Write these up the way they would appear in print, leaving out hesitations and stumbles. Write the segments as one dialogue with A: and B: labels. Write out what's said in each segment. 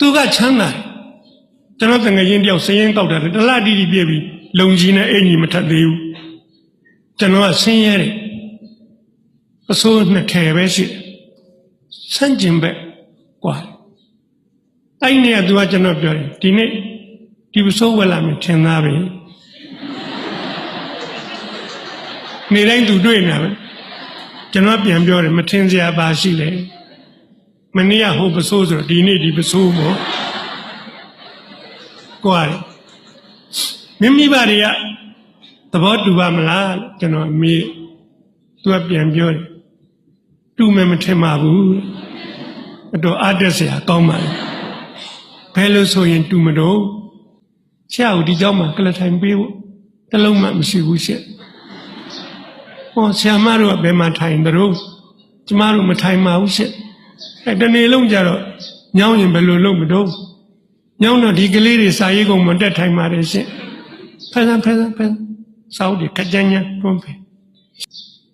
A: သူကချမ်းသာကျွန်တော်တငယ်ချင်းတယောက်စရင်ကောက်တယ်တလားတီတီပြည့်ပြီးလုံကြီးနဲ့အင်ကြီးမထက်သေးဘူးကျွန်တော်ကဆင်းရဲတယ်အစိုးနှစ်ထည်ပဲရှိတယ်ဆန့်ကျင်ဘက်ကွာအဲ့ဒီကသူကကျွန်တော်ပြောတယ်ဒီနေ့ဒီပစိုးဝက်လာမယ်ထင်သားပဲနေတိုင်းသူတွေ့နေတာပဲကျွန်တော်ပြန်ပြောတယ်မထင်စရာပါရှိလေမနေ့ကဟိုပစိုးဆိုတော့ဒီနေ့ဒီပစိုးပေါ့ကွာမိမိဘာတွေကသဘောတူပါမလားကျွန်တော်မေးသူကပြန်ပြောတယ်တူမယ်မထင်ပါဘူးအတော်အားတက်စရာကောင်းပါလေဘယ်လိုဆိုရင်တူမတော့ဆရာဦးဒီเจ้าမှာကလထိုင်ပေးဖို့တလုံးမှမရှိဘူးရှင့်ဟောဆရာမတို့ကဘယ်မှာထိုင်တို့ကျမတို့မထိုင်ပါဘူးရှင့်အဲတနေ့လုံးကြတော့ညောင်းရင်ဘယ်လိုလုပ်မတော့ညောင်းတော့ဒီကလေးတွေစာရေးကုန်မတက်ထိုင်ပါတယ်ရှင့်ဖက်စောက်တွေခကြမ်းညမ်းတွန်းဖေ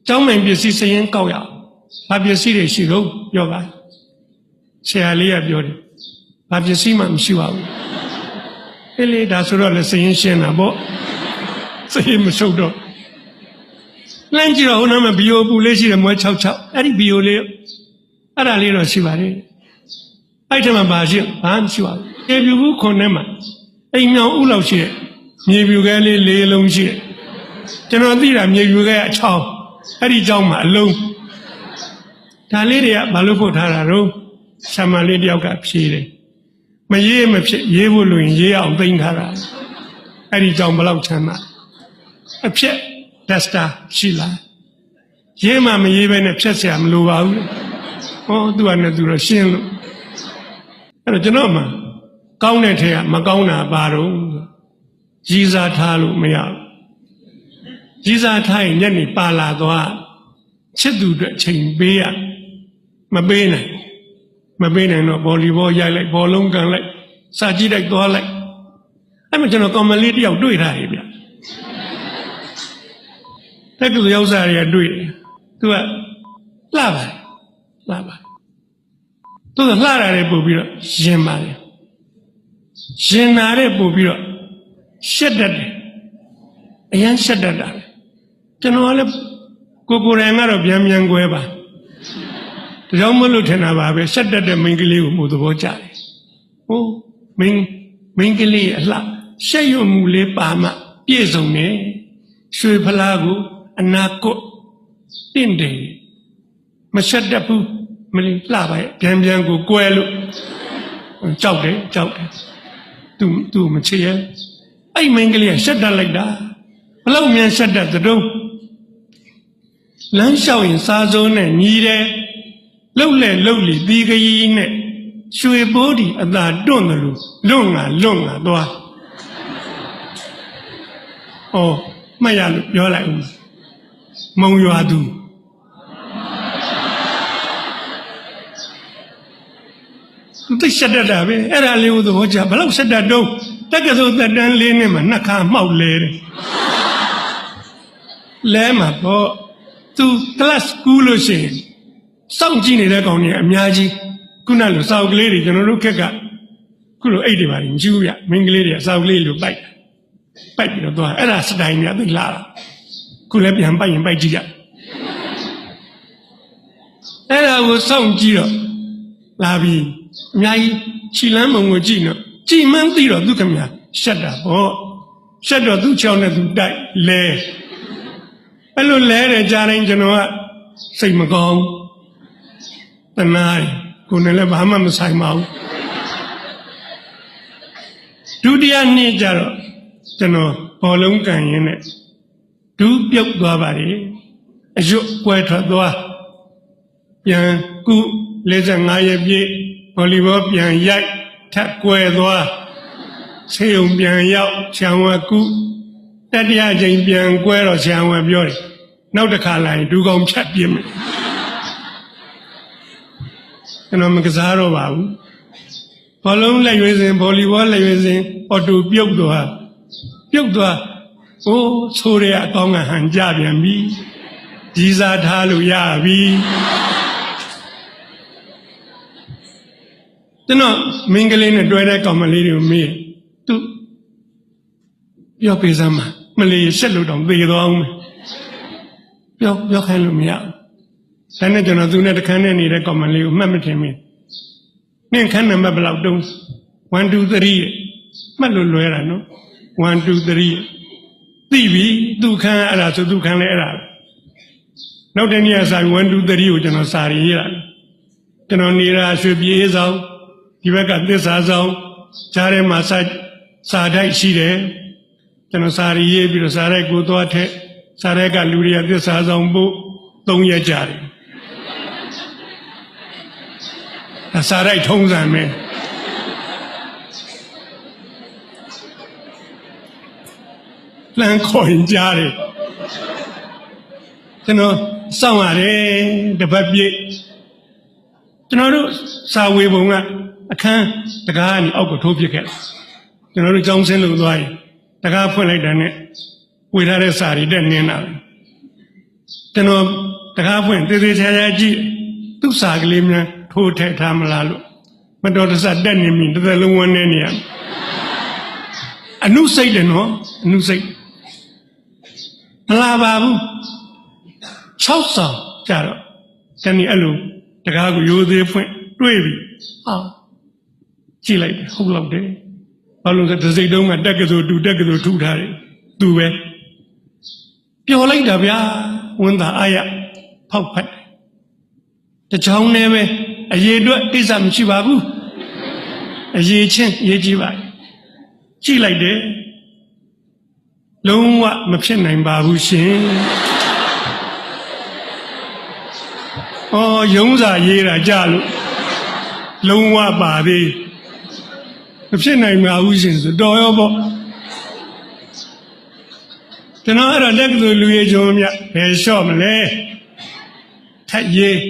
A: ကျောင်းမှန်ပစ္စည်းစရင်ကောက်ရအောင်ဘာပစ္စည်းတွေရှိလို့ပြောပါဆရာလေးကပြောတယ်ဘာပစ္စည်းမှမရှိပါဘူးအေးလေဒါဆိုတော့လည်းစရင်ရှင်းတာပေါ့စရင်မရှုပ်တော့လမ်းကြည့်တော့ဟိုနားမှာဘီယိုပူလေးရှိတယ်မွဲ66အဲ့ဒီဘီယိုလေးအဲ့ဒါလေးတော့ရှိပါတယ်အဲ့ထက်မှဘာရှိဘာမှမရှိပါဘူးမြေပြူဘူးခွန်ထဲမှာအိမ်မြောင်ဥလောက်ရှိတယ်မြေပြူခဲလေး၄လုံးရှိတယ်ကျွန်တော်သိတာမြေပြူခဲအချောင်းအဲ့ဒီကြောင်းမှာအလုံးဒါလေးတွေကဘာလို့ပို့ထားတာတော့ဆံမလေးတယောက်ကဖြေးတယ်မရေးမဖြစ်ရေးဖို့လို့ရင်ရေးအောင်သိမ်းထားတာအဲ့ဒီကြောင့်ဘလောက်ချမ်းသာအဖြစ်ဒက်စတာရှိလားရေးမှမရေးပဲနဲ့ဖြတ်เสียမလိုပါဘူးဟောသူကနဲ့သူတော့ရှင်းလို့အဲ့တော့ကျွန်တော်မှကောင်းတဲ့ထဲကမကောင်းတာပါတော့ရည်စားထားလို့မရဘူးရည်စားထားရင်ညနေပါလာသွားချစ်သူအတွက်ချိန်ပေးရမပေးနိုင်တော့ဗော်လီဘောရိုက်လိုက်ဘောလုံးကန်လိုက်စာကြည့်လိုက်သွားလိုက်အဲ့မှာကျွန်တော်ကောင်မလေးတယောက်တွေ့ထားတယ်ဗျတက်ကူရောက်စားရတွေ့တယ်သူကလှပါသူကလှရတယ်ပို့ပြီးတော့ရင်ပါတယ်ရင်နာတဲ့ပို့ပြီးတော့ရှက်တတ်တယ်အရန်ရှက်တတ်တာပဲကျွန်တော်ကလည်းကိုယ်တိုင်ကတော့ပြန်ကွဲပါဒါကြောင့်မလို့ထင်တာပါပဲရှက်တတ်တဲ့မိန်းကလေးကိုမှုသဘောကျတယ်ဟိုမိန်းကလေးအလှရှက်ရွံ့မှုလေးပါမှပြည့်စုံတယ်ရွှေဖလားကိုအနာကွတ်တင့်တယ်မရှက်တတ်ဘူးမလေးလှပါရဲ့ပြန်ကိုကွဲလို့ကြောက်တယ်သူမချေရဲ့အဲ့မိန်းကလေးကရှက်တတ်လိုက်တာဘလောက်မြန်ရှက်တတ်တဲ့တော့လမ်းလျှောက်ရင်စားစိုးနဲ့ညီးတယ်လှုပ်လီဒီကကြီးနဲ့ရွှေပိုးဒီအသာတွန့်တယ်လို့လွန့်ငါသွားဩမှတ်ရလို့ပြောလိုက်ဦးမုံရွာသူသိရှက်တတ်တာပဲအဲ့ဒါလေးကိုသဘောကျဘလောက်ရှက်တတ်တော့တက်ကစိုးသက်တန်း၄နှစ်မှာနှစ်ခါမှောက်လဲတယ်လဲမှာပေါ့သူ class ကူးလို့ရှိရင်စောင့်ကြည့်နေတဲ့ကောင်တွေအများကြီးခုနလိုစောက်ကလေးတွေကျွန်တော်တို့ခက်ကခုလိုအိတ်တွေပါမရှိဘူးဗျမင်းကလေးတွေစောက်ကလေးလိုပိုက်ပြီးတော့သွားအဲ့ဒါစတိုင်များသိလာတာခုလည်းပြန်ပိုက်ရင်ပိုက်ကြည့်ကြအဲ့ဒါကိုစောင့်ကြည့်တော့လာပြီးအများကြီးခြိလန်းမုံကိုကြည့်တော့ကြည်မှန်းသိတော့သူခင်ဗျာရှက်တာပေါ့ရှက်တော့သူ့ချောင်းနဲ့သူတိုက်လဲအဲ့လိုလဲတယ်ကြားတိုင်းကျွန်တော်ကစိတ်မကောင်းတနားကိုယ်နဲ့လည်းဘာမှမဆိုင်ပါဘူးဒုတိယနေ့ကျတော့ကျွန်တော်ဘောလုံးကန်ရင်းနဲ့ဒူးပြုတ်သွားပါလေအရွတ်ကွဲထွက်သွားပြန်ကု45ရက်ပြည့်ဗော်လီဘောပြန်ရိုက်ထပ်ကွဲသွားဆေးရုံပြန်ရောက်ဆံဝဲကုတတိယချိန်ပြန်ကွဲတော့ဆံဝဲပြောတယ်နောက်တစ်ခါလာရင်ဒူးကောင်းဖြတ်ပြင်းမယ်ကျွန်တော်မကစားတော့ပါဘူးဘောလုံးလက်ရွေးစဉ်ဗော်လီဘောလက်ရွေးစဉ်အော်တိုပြုတ်သွားအိုးဆိုးရအကောင်းကဟန်ကြပြန်ပြီကြီးစားထားလို့ရပြီ ကျွန်တော်မင်းကလေးနဲ့တွဲတဲ့ကောင်မလေးတွေကိုမေးသူပြောပေးစမ်းမှာမလေးရှက်လို့တော့သေသွားအောင်ပြောခိုင်းလို့မရဘူးဒါနဲ့ကျွန်တော်သူနဲ့တခန်းနဲ့နေတဲ့ကောင်မလေးကိုမှတ်မထင်မိနင့်ခန်းနံပါတ်ဘယ်လောက်တုံး1 2 3မှတ်လို့လွဲတာနော်1 2 3သိပြီသူခန်းအဲ့ဒါဆိုသူခန်းလဲအဲ့ဒါနောက်တနေ့ကစာ1 2 3ကိုကျွန်တော်စာရေးရတယ်ကျွန်တော်နေတာရွှေပြေးဆောင်ဒီဘက်ကသစ္စာဆောင်ကြားထဲမှာစာတိုက်ရှိတယ်ကျွန်တော်စာရေးပြီးတော့စာတိုက်ကိုသွားထက်စာတိုက်ကလူတွေကသစ္စာဆောင်ဖို့3ရက်ကြာတယ်စာတိုက်ထုံးစံပဲလမ်းခေါ်ရင်ကြားတယ်ကျွန်တော်စောင့်ရတယ်တပတ်ပြည့်ကျွန်တော်တို့စာဝေပုံကအခန်းတကားကနေအောက်ကိုထိုးပစ်ခဲ့တယ်ကျွန်တော်တို့ကြောင်းဆင်းလို့သွားရင်တကားဖွင့်လိုက်တဲ့နဲ့ဝေထားတဲ့စာတွေတက်နေတာပဲကျွန်တော်တကားဖွင့်သေးသေးချာချာကြည့်သူ့စာကလေးများထိုးထည့်ထားမလားလို့မတော်တဆတက်နေပြီတစ်သက်လုံးဝန်းနေနေရအနုစိတ်တယ်နော်အနုစိတ်မလာပါဘူး6ဆောင်ကြတော့တနည်းအဲ့လိုတကားကိုရိုးသေးဖွင့်တွေ့ပြီကြည့်လိုက်တယ်ဟုတ်လောက်တယ်ဘာလို့လဲတစ်စိတ်တုံးကတက်ကစိုးတူတက်ကစိုးထူထားတယ်သူပဲပျော်လိုက်တာဗျာဝန်သာအာရဖောက်ဖက်တချောင်းနဲ့ပဲအရေးအတွက်အိစ္ဆာမရှိပါဘူးအရေးချင်းရေးကြည့်ပါကြည့်လိုက်တယ်လုံးဝမဖြစ်နိုင်ပါဘူးရှင်ရုံးစာရေးတာကြလို့လုံးဝပါသေးမဖြစ်နိုင်ပါဘူးရှင်ဆိုတော်ရောပေါ့ကျွန်တော်အဲ့တော့လက်ကလူလူရေးကြုံမြဘယ်လျှော့မလဲထက်ရေး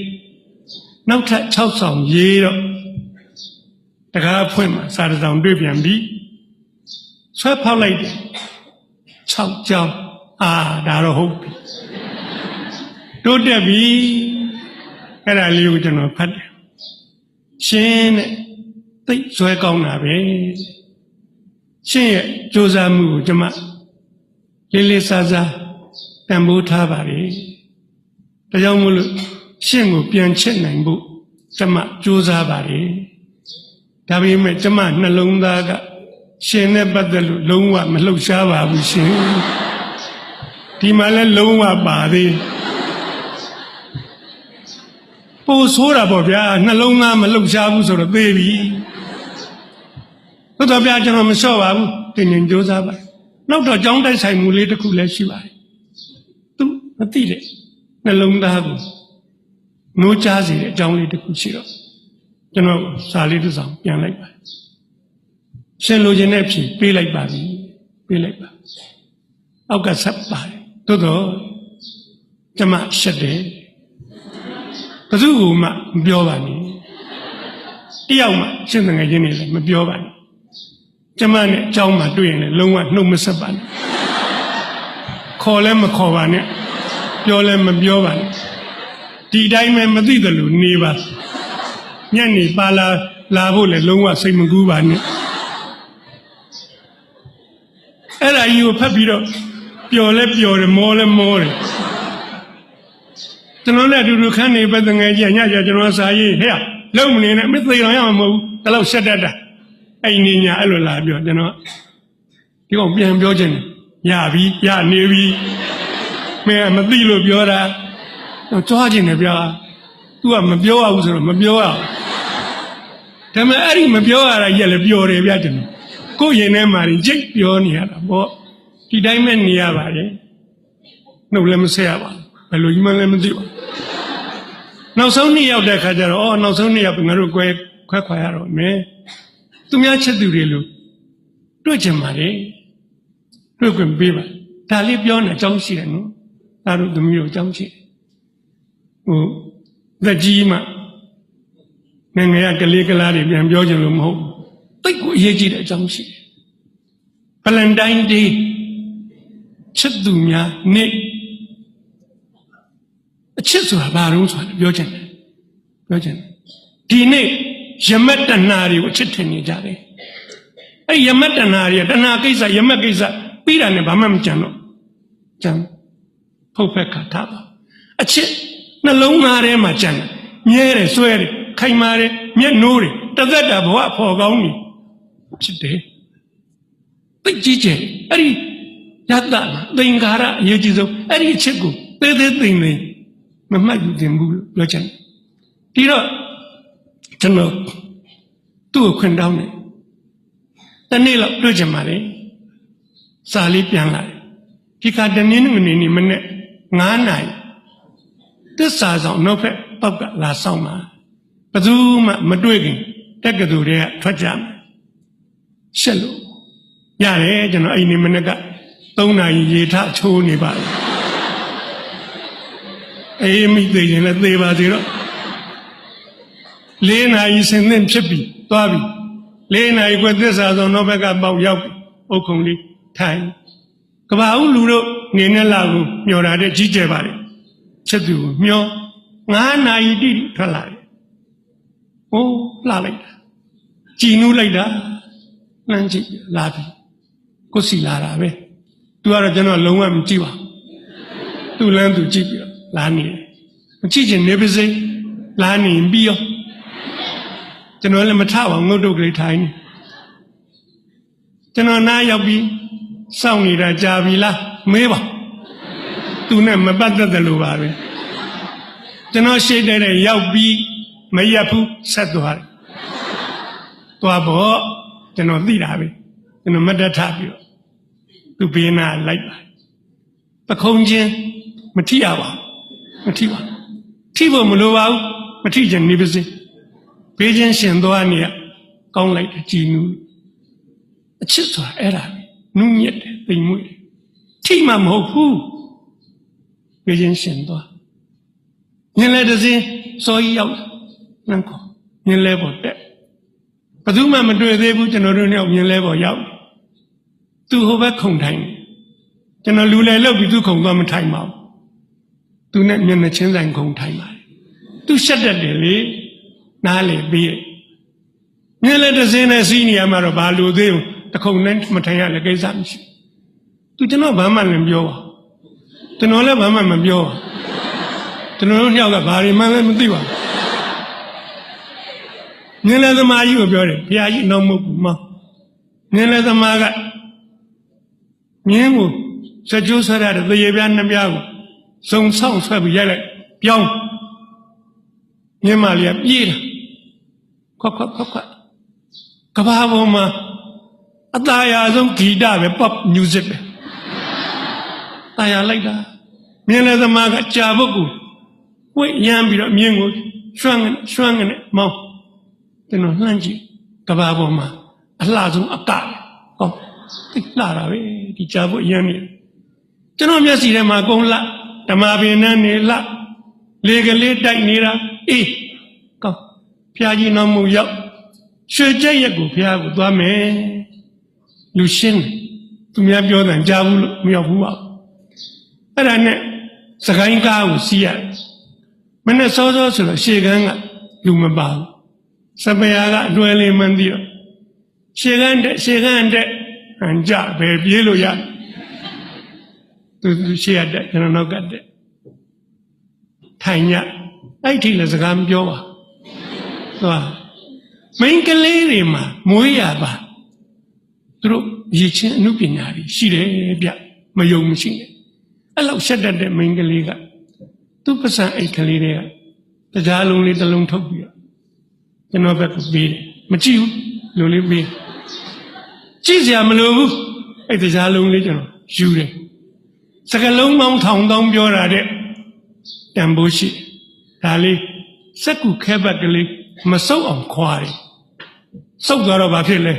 A: နောက်ထပ်6ဆောင်ရေးတော့တကားဖွင့်မှာစာတစ်ဆောင်တွေ့ပြန်ပြီဆွဲဖောက်လိုက်တယ်6ကြောင်းဒါတော့ဟုတ်ပြီတိုးတက်ပြီအဲ့ဒါလေးကိုကျွန်တော်ဖတ်တယ်ရှင်းတဲ့သိဇွဲကောင်းတာပဲရှင်းရဲ့ကြိုးစားမှုကိုကျွန်မလေးလေးစားစားတန်ဖိုးထားပါလေဒါကြောင့်မို့လို့ရှင်းကိုပြန်ချစ်နိုင်ဖို့ကျွန်မကြိုးစားပါလေဒါပေမဲ့ကျွန်မနှလုံးသားကရှင်နဲ့ပတ်သက်လို့လုံးဝမလှုပ်ရှားပါဘူးရှင်ဒီမှာလည်းလုံးဝပါသေးပို့ဆိုးတာပေါ့ဗျာနှလုံးသားမလှုပ်ရှားဘူးဆိုတော့သေးပြီဟုတ်တော့ဗျာကျွန်တော်မလျှော့ပါဘူးတင်ရင်ကြိုးစားပါနောက်တော့ကြောင်းတိုက်ဆိုင်မှုလေးတစ်ခုလည်းရှိပါတယ်သူမသိတဲ့နှလုံးသားကိုနိုးကြားစေတဲ့အကြောင်းလေးတစ်ခုရှိတော့ကျွန်တော်စာလေးတစ်စောင်ပြန်လိုက်ပါရှင်လိုချင်တဲ့ဖြေပေးလိုက်ပါပြီပေးလိုက်ပါအောက်ကဆက်ပါတယ်သို့တော့ကျွန်မရှက်တယ်ဘယ်သူ့ကိုမှမပြောပါနဲ့တယောက်မှရှင်းငယ်ချင်းတွေလည်းမပြောပါနဲ့ကျွန်မနဲ့အเจ้าမှတွေ့ရင်လည်းလုံးဝနှုတ်မဆက်ပါနဲ့ခေါ်လည်းမခေါ်ပါနဲ့ပြောလည်းမပြောပါနဲ့ဒီတိုင်းပဲမသိတယ်လို့နေပါညနေပါလာဖို့လည်းလုံးဝစိတ်မကူးပါနဲ့အဲ့ဒါကြီးကိုဖတ်ပြီးတော့ပျော်လဲပျော်တယ်မောလဲမောတယ်ကျွန်တော်လည်းအတူတူခန်းနေပဲတငယ်ကြီးညကြကျွန်တော်စာရေးဟဲ့လုံးမနေနဲ့မသိတော့ရမှာမဟုတ်ဘူးဒါတော့ရှက်တတ်တာအဲ့နေညာအဲ့လိုလာပြောကျွန်တော်ဒီကောင်ပြန်ပြောခြင်းရပြီရနေပြီမင်းမသိလို့ပြောတာတော့ကြွားခြင်းနဲ့ဗျာ तू ကမပြောရဘူးဆိုတော့မပြောရဘူးဒါပေမဲ့အဲ့ဒီမပြောရတာကြီးလည်းပျော်တယ်ဗျာကျွန်တော်ကိုယ်ရင်ထဲမှာကြိတ်ပြောနေရတာပေါ့ဒီတိုင်းပဲနေရပါတယ်နှုတ်လည်းမဆက်ရပါဘူးဘယ်လိုကြီးမှလည်းမသိပါဘူးနောက်ဆုံးနေ့ရောက်တဲ့ခါကျတော့နောက်ဆုံးနေ့ရောက်ငါတို့ခွဲခွာရတော့မယ်သူများချက်သူတွေလို့တွေ့ချင်ပါတယ်တွေ့ခွင့်ပေးပါဒါလေးပြောနေအကြောင်းရှိတယ်နော်ဒါတို့သမီးတို့အကြောင်းရှိတယ်သက်ကြီးမှငငယ်ကလေးကလားတွေပြန်ပြောချင်လို့မဟုတ်ဘူးတိတ်ကိုအရေးကြီးတဲ့အကြောင်းရှိတယ်ဗလန်တိုင်းဒေးချစ်သူများနေ့အချစ်ဆိုတာဘာလို့ဆိုတာပြောချင်တယ်ဒီနေ့ ယမတ်တဏှာတွေကိုချစ်ထင်နေကြတယ်အဲ့ယမတ်တဏှာတွေတဏှာကိစ္စယမတ်ကိစ္စပြီးတာနဲ့ဘာမှမကြံတော့ကြံဖုတ်ဖက်ခါထားပါအချစ်နှလုံးသားထဲမှာကြံတယ်မြဲတယ်ဆွဲတယ်ခိုင်မာတယ်မျက်နှိုးတယ်တသက်တာဘဝဖော်ကောင်းနေဖြစ်တယ်သိကြီးကျယ်အဲ့ဒီယတ္တမှာသင်္ခါရအရေးကြီးဆုံးအဲ့ဒီအချစ်ကိုသေးသေးသိမ့်သိမ့်မမှတ်ယူသင်ဘူးလို့ပြောချင်တယ်ဒီတော့ကျွန်တော်သူ့ကိုခွင့်တောင်းတယ်တနေ့လောက်တွေ့ကြမှာလေစာလေးပြန်လာတယ်ဒီခါတနင်္ဂနွေနေ့မနေ့9 နာရီသစ္စာဆောင်နောက်ဖက်ပောက်ကလာဆောင်မှာဘယ်သူမှမတွေ့ခင်တက်ကတူတွေကထွက်ကြမယ်ရှက်လို့ရတယ်ကျွန်တော်အဲ့ဒီမနေ့က3 နာရီရေထချိုးနေပါလေအေးမိသေးရင်လည်းသေပါသေးတော့4 နာရီဆင်းသင့်ဖြစ်ပြီသွားပြီ4 နာရီခွဲသစ္စာဆောင်နောက်ဘက်ကပေါက်ရောက်အုတ်ခုံလေးထိုင်ကဘာဦးလူတို့နေနဲ့လာကိုမျောတာတဲ့ကြီးကျယ်ပါလေချက်သူကိုမျော9 နာရီတိထွက်လာတယ်ဟိုးလှလိုက်တာကြည်နူးလိုက်တာနှမ်းကြည့်လာပြီကိုစီလာတာပဲသူကတော့ကျွန်တော်လုံးဝမကြည့်ပါသူ့လမ်းသူကြည့်ပြီးတော့လာနေတယ်မကြည့်ချင်နေပါစေလာနေပြီးရောကျွန်တော်လည်းမထပါငုတ်တုတ်ကလေးထိုင်နေကျွန်တော်နားရောက်ပြီးစောင့်နေတာကြာပြီလားမေးပါသူနဲ့မပတ်သက်တယ်လို့ပါပဲကျွန်တော်ရှိတဲ့ရောက်ပြီးမရက်ဘူးဆက်သွားတယ်သွားဖို့ကျွန်တော်သိတာပဲကျွန်တော်မတ်တထပြီးတော့သူဘေးနာလိုက်ပါပခုံးချင်းမထိရပါမထိပါထိဖို့မလိုပါဘူးမထိချင်နေပါစေဘေးချင်းရှင်သွားနေရကောင်းလိုက်တယ်ကြည်နူးအချစ်ဆိုတာအဲ့ဒါနူးညက်တယ်သိမ်မွေ့တယ်ထိမှမဟုတ်ဘူးဘေးချင်းရှင်သွားညင်လဲတစင်းစောကြီးရောက်နှမ်းခေါ်ညင်လဲပေါ်တက်ဘယ်သူမှမတွေ့သေးဘူးကျွန်တော်တို့နဲ့ညင်လဲပေါ်ရောက်သူဟိုဘက်ခုံထိုင်ကျွန်တော်လူလဲလောက်ပြီးသူခုံသွားမထိုင်ပါဘူးသူနဲ့မျက်နှာချင်းဆိုင်ခုံထိုင်ပါတယ်သူရှက်တတ်တယ်လေနားလေပြီးညင်လဲတစင်းနဲ့စီးနေရမှာတော့ဘာလို့သေးဘူးတခုံနဲ့မထိုင်ရလည်းကိစ္စမရှိသူကျွန်တော်ဘာမှလည်းပြောပါကျွန်တော်လည်းဘာမှမပြောပါကျွန်တော်တို့ညောက်ကဘာတွေမှလည်းမသိပါဘူးညင်လဲသမားကြီးကိုပြောတယ်ဘုရားကြီးနောက်မဟုတ်ဘူးမညင်လဲသမားကမြင်းကိုစကြိုးဆွဲရတဲ့သေရပြားနှစ်ပြားကိုစုံဆောင်ဆွဲပြီးရိုက်လိုက်ပြောင်းမြင်းမလေးကပြေးတာခွတ်ကဘာပေါ်မှာအသာရဆုံးဂီတပဲ pop music ပဲတာယာလိုက်တာမြင်းလဲသမားကကြာပုတ်ကိုဝိတ်ရမ်းပြီးတော့မြင်းကိုရွှမ်းနဲ့မောင်းကျွန်တော်လှမ်းကြည့်ကဘာပေါ်မှာအလှဆုံးအကပဲဟောသိလာတာပဲဒီကြာပုတ်ရမ်းနေကျွန်တော်မျက်စီထဲမှာကုန်းလှဓမ္မပင်နဲ့နေလှလေကလေးတိုက်နေတာအေးကောင်းဖျားကြီးနောက်မှုရောက်ရွှေကြက်ရက်ကိုဖျားကိုသွားမယ်လူရှင်းသူများပြောတယ်ကြားဘူးလို့မရောက်ဘူးပါအဲ့ဒါနဲ့စကိုင်းကားကိုစီးရတယ်မနဲ့စောစောဆိုတော့ရှေ့ကန်းကလူမပါဘူးစပယ်ယာကအတွဲလေးမှန်းပြီးတော့ရှေ့ကန်းတက်ဟန်ကြပဲပြေးလို့ရသူရှေ့ရတက်ကျွန်တော်နောက်ကတက်ထိုင်ညအဲ့ထိလည်းစကားမပြောပါသွားမိန်းကလေးတွေမှာမွေးရပါသူတို့ရည်ချင်းအမှုပညာတွေရှိတယ်ဗျမယုံမရှိနဲ့အဲ့လောက်ရှက်တတ်တဲ့မိန်းကလေးကသူ့ပစံအိတ်ကလေးတွေကတရားလုံးလေးတစ်လုံးထုတ်ပြီးတော့ကျွန်တော်ဘက်ကပေးတယ်မကြည့်ဘူးလူလေးပေးကြည့်စရာမလိုဘူးအဲ့တရားလုံးလေးကျွန်တော်ယူတယ်စကလုံးပေါင်းထောင်တောင်းပြောတာတဲ့တန်ဖိုးရှိဒါလေးစက်ကူခဲဘက်ကလေးမဆုပ်အောင်ခွာတယ်ဆုပ်သွားတော့ဘာဖြစ်လဲ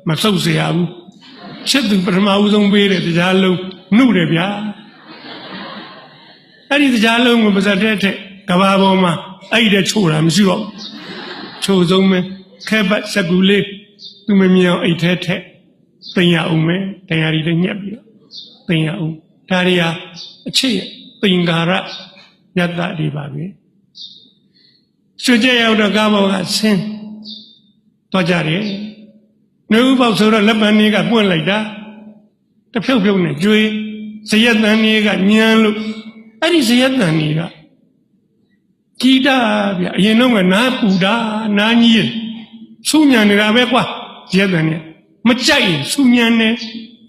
A: မဆုပ်เสียဘူးချစ်သူပထမဦးဆုံးပေးတဲ့တရားလုံးနှုတ်တယ်ဗျာအဲ့ဒီတရားလုံးကိုပါဇက်တဲ့ကဘာပေါ်မှာအဲ့ဒီချို့တာမရှိတော့ချို့ဆုံးပဲခဲဘက်စက်ကူလေးသူမမြင်အောင်အိတ်ထဲထက်တင်ရအောင်မယ်တရားရီလည်းညက်ပြီးတော့တင်ရအောင်ဒါတွေဟာအချစ်ရဲ့သင်္ကာရယတ္တတွေပါပဲရွှေကြက်ရောက်တော့ကားပေါ်ကဆင်း သွားကြတယ်နှုတ်ပေါက်ဆိုတော့လက်ပံလေးကပွင့်လိုက်တာတဖြုတ်ဖြုတ်နဲ့ကျွေးဇယက်တန်လေးကညံလို့အဲ့ဒီဇယက်တန်လေးကကြီးတာဗျအရင်တော့ကနားပူတာနားကြီးဆူညံနေတာပဲကွာဇယက်တန်လေးမကြိုက်ရင်ဆူညံနေ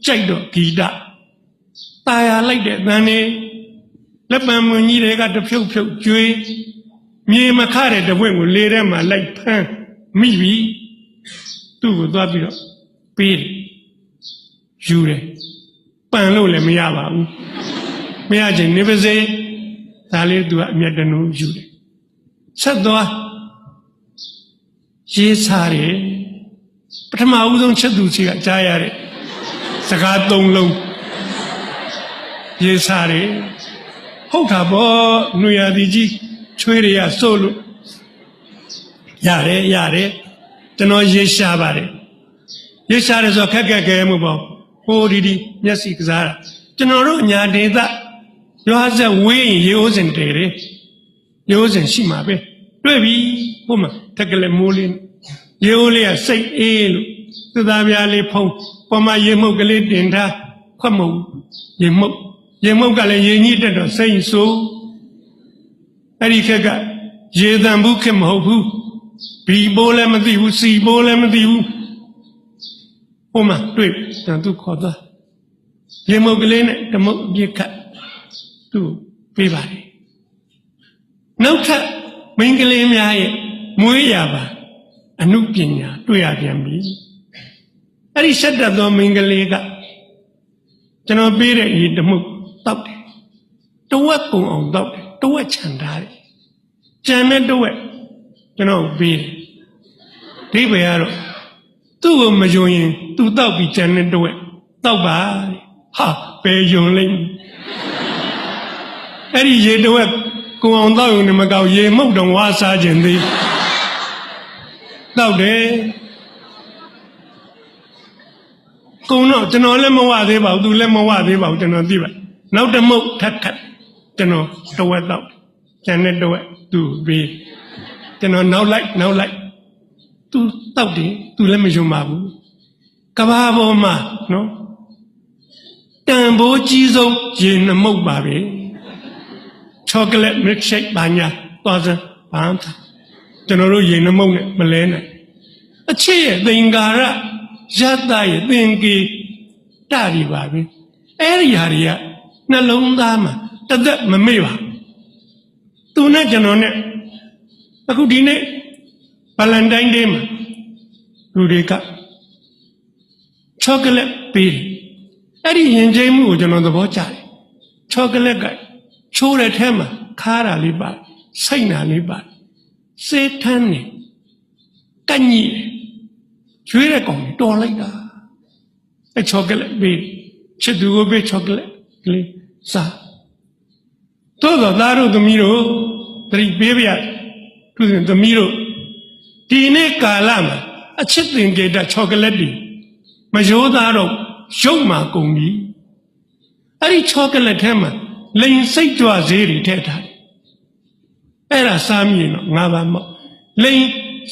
A: ကြိုက်တော့ဂီတตายလိုက်တဲ့တန်လေးလက်ပံမွန်ကြီးတွေကတဖြုတ်ဖြုတ်ကျွေးမြေမခတဲ့တပွင့်ကိုလေထဲမှာလိုက်ဖမ်းမိပြီသူ့ကိုသွားပြီးတော့ပေးတယ်ယူတယ်ပန်လို့လည်းမရပါဘူးမရချင်နေပါစေဒါလေးသူကအမျက်တနူးယူတယ်ဆက်သွားရေးစားတယ်ပထမဦးဆုံးချက်သူစီကကြားရတဲ့စကားသုံးလုံးရေးစားတယ်ဟုတ်တာပေါ့နှွေရသည်ကြီးချွေးရရစို့လို့ရတယ်ကျွန်တော်ရေးရှားပါတယ်ရေးရှားတယ်ဆိုခက်ခက်ခဲမှုပေါ့ဟိုဒီမျက်စိကစားတာကျွန်တော်တို့ညာဒေသရွာဆက်ဝေးရင်ရေအိုးစင်တယ်ရေအိုးစင်ရှိမှာပဲတွေ့ပြီဟိုမှာတက်ကလေးမိုးလေးရေအိုးလေးကစိတ်အေးလို့သသားပြားလေးဖုံးပေါ်မှာရေမှုတ်ကလေးတင်ထားခွက်မုတ်ရေမှုတ်ကလည်းရေညှိတက်တော့စိတ်ဆိုးအဲ့ဒီခက်ကရေတန်ဘူးခက်မဟုတ်ဘူးဘီပိုးလည်းမသိဘူးစီပိုးလည်းမသိဘူးဟိုမှာတွေ့တယ်သူခေါ်သွားရေမုတ်ကလေးနဲ့ဓမုတ်အပြစ်ခတ်သူပေးပါတယ်နောက်ထပ်မိန်းကလေးများရဲ့မွေးရပါအနုပညာတွေ့ရပြန်ပြီအဲ့ဒီဆက်တက်သောမိန်းကလေးကကျွန်တော်ပေးတဲ့ရေဓမုတ်တောက်တယ်တဝက်ကုန်အောင်တောက်တယ်တဝက်ခြံထားတယ်ကြံတဲ့တဝက်ကျွန်တော်ပေးတယ်ဒီဘယ်ကတော့သူ့ကိုမယုံရင်သူတောက်ပြီးကြံတဲ့တဝက်တောက်ပါဟာပဲယုံလိမ့်အဲ့ဒီရေတဝက်ကိုအောင်တောက်ရုံနဲ့မကောက်ရေမှုတ်တော့ဝါစားခြင်းသေးတောက်တယ်ကုံတော့ကျွန်တော်လည်းမဝသေးပါဘူးသူလည်းမဝသေးပါဘူးကျွန်တော်သိပါနောက်တစ်မုတ်ထပ်ခတ်ကျွန်တော်တဝက်တောက်ကျန်တဲ့တဝက်သူပေးကျွန်တော်နောက်လိုက်သူတောက်တယ်သူလည်းမယုံပါဘူးကဘာပေါ်မှာနော်တန်ဖိုးကြီးဆုံးရေနှမုတ်ပါပဲချောကလက်မစ်ရှိတ်ဘာညာသွားစမ်းဘာသာကျွန်တော်တို့ရေနှမုတ်နဲ့မလဲနိုင်အချစ်ရဲ့သင်္ကာရရတ္တရဲ့သင်္ကေတတွေပါပဲအဲ့ဒီဟာတွေကနှလုံးသားမှာတသက်မမေ့ပါသူနဲ့ကျွန်တော်နဲ့အခုဒီနေ့ဗလန်တိုင်းဒေးမှာလူတွေကချောကလက်ပေးတယ်အဲ့ဒီရင်ကျိမ်းမှုကိုကျွန်တော်သဘောကျတယ်ချောကလက်ကချိုးတဲ့ထဲမှာခါတာလေးပါစိတ်နာလေးပါစေးထမ်းနေကညိကျွေးတဲ့ကောင်တော်လိုက်တာအဲ့ချောကလက်ပေးချစ်သူကိုပေးချောကလက်ကလေးစားတို့တော့သားတို့သမီးတို့တတိပေးပြသူစဉ်သမီးတို့ဒီနေ့ကာလမှာအချစ်သင်္ကေတချောကလက်တွေမရိုးသားတော့ရုပ်မှာကုန်ပြီအဲ့ဒီချောကလက်ထဲမှာလိန်စိတ်ကြွဈေးတွေထည့်ထားတယ်အဲ့ဒါစားမြင်တော့ငါးပါးမောက်လိန်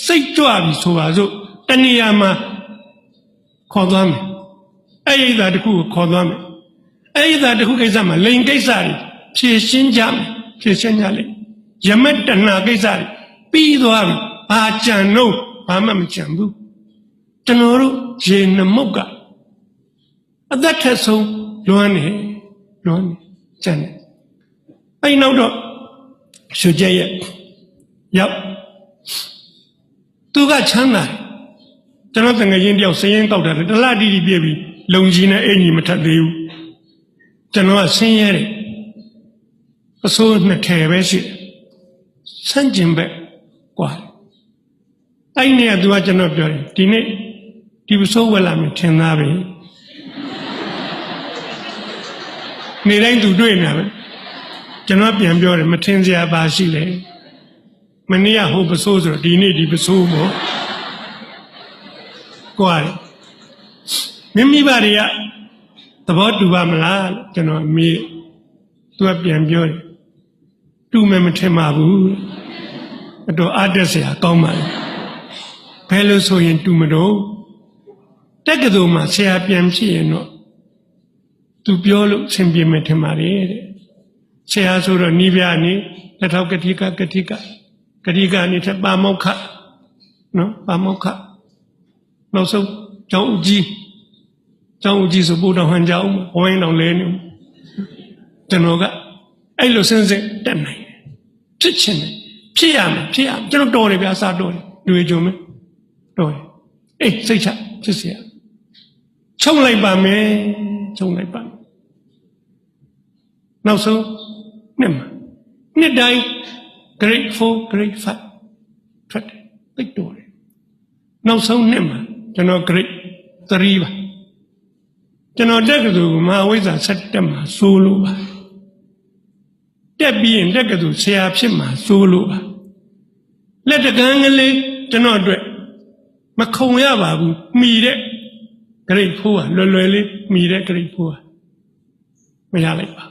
A: စိတ်ကြွပြီဆိုပါစို့တဏှာမှာခေါ်သွားမယ်အဲ့ဒီသာတစ်ခုကိုခေါ်သွားမယ်အဲ့ဒီသာတစ်ခုကိစ္စမှာလိန်ကိစ္စတွေဖြည့်ရှင်းကြမယ်ဖြည့်ရှင်းကြလိမ့်ယမတဏှာကိစ္စတွေပြီးသွားပြီဘာကြံတော့ဘာမှမကြံဘူးကျွန်တော်တို့ရေနှမုတ်ကအသက်ထက်ဆုံးလွမ်းနေကြံတယ်အဲ့နောက်တော့ရွှေကျက်ရဲ့ရောက်သူကချမ်းသာကျွန်တော်တငယ်ချင်းတယောက်စည်ရင်ကောက်တာတလားတီတီပြည့်ပြီးလုံကြီးနဲ့အင်ကြီးမထက်သေးဘူးကျွန်တော်ကဆင်းရဲတယ်အစိုးနှစ်ထည်ပဲရှိတယ်ဆန့်ကျင်ဘက်กว่าအဲ့ဒီကသူကကျွန်တော်ပြောတယ်ဒီနေ့ဒီပစိုးဝက်လာမယ်ထင်သားပဲနေတိုင်းသူတွေ့နေတယ်ကျွန်တော်ပြန်ပြောတယ်မထင်စရာပါရှိလေမနေ့ကဟိုပစိုးဆိုတော့ဒီနေ့ဒီပစိုးပေါ့ကွာမိမိဘာတွေကသဘောတူပါမလားကျွန်တော်မေးသူကပြန်ပြောတယ်တူမယ်မထင်ပါဘူးအတော်အားတက်စရာကောင်းပါလေ ဘယ်လိုဆိုရင်တူမတော့တက်ကတော်မှာဆရာပြန်ဖြစ်ရင်တော့သူပြောလို့အဆင်ပြေမယ်ထင်ပါတယ်တဲ့ဆရာဆိုတော့နိဗ္ဗာန်နေလက်ထောက်ကတိကကနေထပါမောက္ခနော်ပါမောက္ခနောက်ဆုံးကျောင်းဦးကြီးဆိုပို့တော်ဟန်ကြောင်းဝိုင်းတော်လဲနေကျွန်တော်ကအဲ့လိုစဉ်စဉ်တက်နိုင်ဖြစ်ချင်တယ်ဖြစ်ရမယ်ကျွန်တော်တော်တယ်ဗျာစားတော်တယ်လူရကြုံမယ်တော်တယ်အေးစိတ်ချဖြစ်เสียချုံလိုက်ပါမယ်နောက်ဆုံးနှစ်တိုင်း grade 4 grade 5ထွက်တယ်သိတော်တယ်နောက်ဆုံးနှစ်မှာကျွန်တော် grade 3ပါကျွန်တော်တက်ကတူမဟာဝိဇ္ဇာ7တက်မှာစိုးလို့ပါတက်ပြီးရင်တက်ကတူဆရာဖြစ်မှာစိုးလို့ပါလက်တကန်းကလေးကျွန်တော်အတွက်မခုံရပါဘူးမိတဲ့ grade 4ကလွယ်လေးမိတဲ့ grade 4ကမရလိုက်ပါ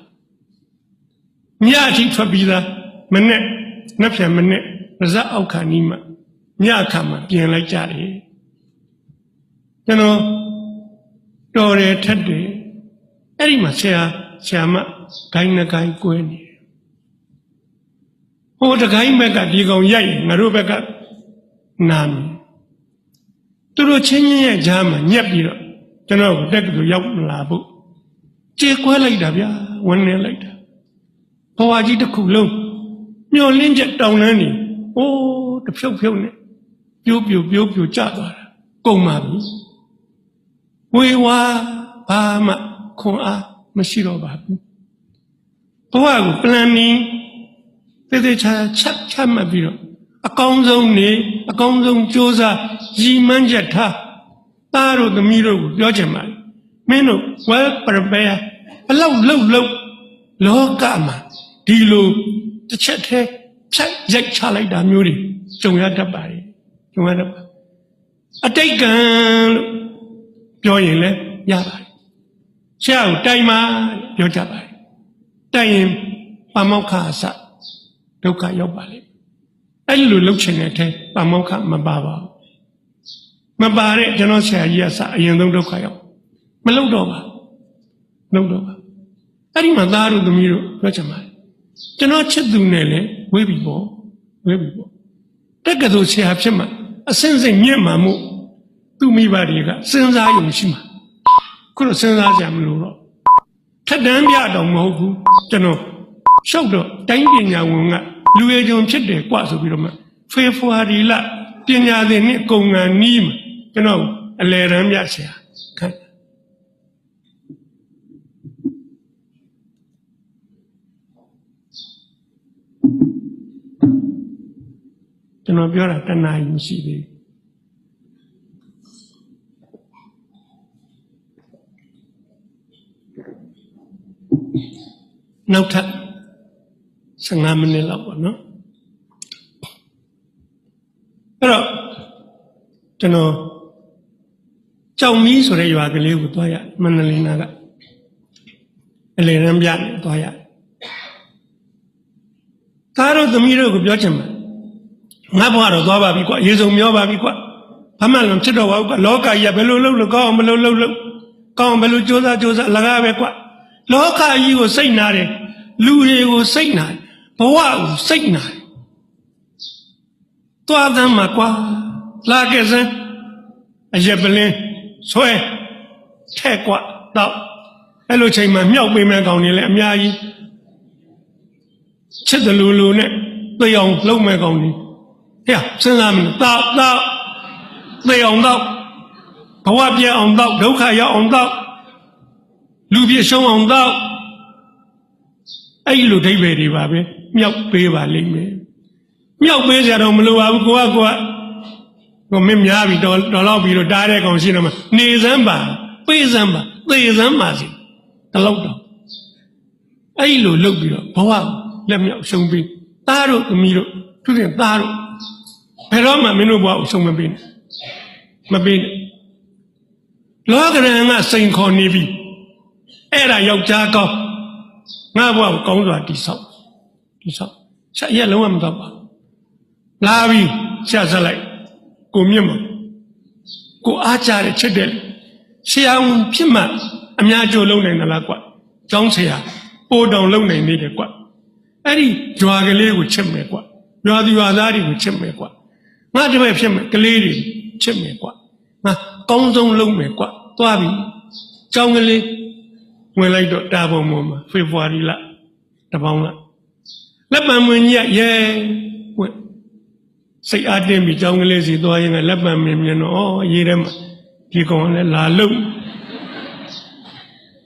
A: ညအထိထွက်ပြီးသားမနဲ့နှစ်ဖြန်မနဲ့ပါဇက်အောက်ခါနီးမှညအခါမှာပြင်လိုက်ကြတယ်ကျွန်တော်တော်တယ်ထက်တယ်အဲ့ဒီမှာဆရာမဂိုင်းနှကိုင်းကွဲနေတယ်ဟိုတကိုင်းဘက်ကဒီကောင်ရိုက်ငါတို့ဘက်ကနာမယ်သူတို့ချင်းရဲ့ကြားမှာညက်ပြီးတော့ကျွန်တော်တက်ကတူရောက်လာဖို့ကြေကွဲလိုက်တာဗျာဝန်းနေလိုက်တာဘဝကြီးတစ်ခုလုံးမျောလင်းချက်တောင်းနှန်းနေအိုးတဖြုတ်နဲ့ပြိုးကျသွားတာကုန်ပါပြီဝေဝါဘာမှခွန်အားမရှိတော့ပါဘူးဘဝကို planning သေချာချမှတ်ပြီးတော့အကောင်းဆုံးစ조사ရည်မှန်းချက်ထားသားတို့သမီးတို့ကိုပြောချင်ပါတယ်မင်းတို့ well prepare ဘလောက်လှုပ်လောကမှာဒီလိုတစ်ချက်တည်းဖြတ်ရိုက်ချလိုက်တာမျိုးတွေကြုံရတတ်ပါတယ်အတိတ်ကံလို့ပြောရင်လည်းရပါတယ်ဆရာကိုတိုင်မှာပြောကြပါတယ်တိုင်ရင်ပါမောက္ခအစဒုက္ခရောက်ပါလေအဲ့လိုလှုပ်ချင်တဲ့အထဲပါမောက္ခမပါပါဘူးမပါတဲ့ကျွန်တော်ဆရာကြီးကစအရင်ဆုံးဒုက္ခရောက်မလှုပ်တော့ပါအဲ့ဒီမှာသားတို့သမီးတို့ပြောချင်ပါတယ်ကျွန်တော်ချစ်သူနဲ့လည်းဝေးပြီပေါ့တက်ကတူဆရာဖြစ်မှာအစင်းစိမ်မြင့်မှာမို့သူမိဘတွေကစဉ်းစားရုံရှိမှာခုတော့စဉ်းစားကြမလို့တော့ထက်တန်းပြတော့မဟုတ်ဘူးကျွန်တော်ရှောက်တော့တိုင်းပညာဝန်ကလူရည်ကြုံဖြစ်တယ်กว่าဆိုပြီးတော့မှဖေဖော်ဝါရီလပညာသင်နှစ်ကုန်ကန်နီးမှာကျွန်တော်အလယ်တန်းပြဆရာခိုင်းကျွန်တော်ပြောတာတဏှာကြီးမရှိသေးဘူးနောက်ထပ်15မိနစ်လောက်ပေါ့နော်အဲ့တော့ကျွန်တော်ကြောင်မီးဆိုတဲ့ရွာကလေးကိုသွားရမန္တလေးနာကအလေရန်ပြနဲ့သွားရသားတို့သမီးတို့ကိုပြောချင်မှာငါဘွားတော့သွားပါပြီကွာရေစုံမျောပါပြီကွာဘာမှလည်းဖြစ်တော့ပါဘူးကွာလောကကြီးကဘယ်လိုလုပ်လို့ကောင်းအောင်ဘယ်လိုလုပ်ကောင်းအောင်ဘယ်လိုကြိုးစားလကားပဲကွာလောကကြီးကိုစိတ်နာတယ်လူတွေကိုစိတ်နာတယ်ဘဝကိုစိတ်နာတယ်သွားသမ်းမှာကွာလာခဲ့စမ်းအရက်ပလင်းဆွဲထဲ့ကွာတော့အဲ့လိုချိန်မှာမြောက်ပေးမဲ့ကောင်တွေလည်းအများကြီးချစ်တယ်လူနဲ့သိအောင်လုပ်မဲ့ကောင်တွေဟဲ့စဉ်းစားမလို့တော့သိအောင်တော့ဘဝပြည့်အောင်တော့ဒုက္ခရောက်အောင်တော့လူပြည့်ရှုံးအောင်တော့အဲ့လိုဒိဗ္ဗေတွေပါပဲမြောက်ပေးပါလိမ့်မယ်မြောက်ပေးကြတော့မလိုပါဘူးကိုမင်းများပြီတော်တော့ပြီးတော့တားတဲ့ကောင်ရှိတော့မှနေစမ်းပါပေးစမ်းပါသေစမ်းပါစီတလောက်တော့အဲ့လိုလုပ်ပြီးတော့ဘဝလက်မြောက်ရှုံးပြီးသားတို့သမီးတို့သူတင်သားတို့ဘယ်တော့မှမင်းတို့ဘဝကိုရှုံးမပေးနဲ့လောကရန်ကစိန်ခေါ်နေပြီအဲ့ဒါယောက်ျားကောင်းငါဘဝကိုကောင်းစွာတိဆောက်ဆက်ရက်လုံးဝမတော့ပါလာပြီဆက်ဆက်လိုက်ကိုမြင့်မ ကိုအားကြတဲ့ချစ်တဲ့ဆရာဝန်ဖြစ်မှအများကြိုးလုံးနိုင်တယ်လားကွာကျောင်းဆရာပိုးတောင်လုံးနိုင်နေတယ်ကွာအဲ့ဒီကြွားကလေးကိုချစ်မယ်ကွာရွာသူရွာသားတွေကိုချစ်မယ်ကွာငါတပည့်ဖြစ်မယ်ကလေးတွေချစ်မယ်ကွာငါကောင်းဆုံးလုံးမယ်ကွာသွားပြီကျောင်းကလေးဝင်လိုက်တော့တာပုံပေါ်မှာဖေဖော်ဝါရီလတပေါင်းလားလက်ပံမင်းကြီးရဲဝဲစိတ်အားတင်းပြီးကျောင်းကလေးစီသွားရင်လက်ပံမင်းမြင်တော့ရေးထဲမှာဒီကောင်လည်းလာလို့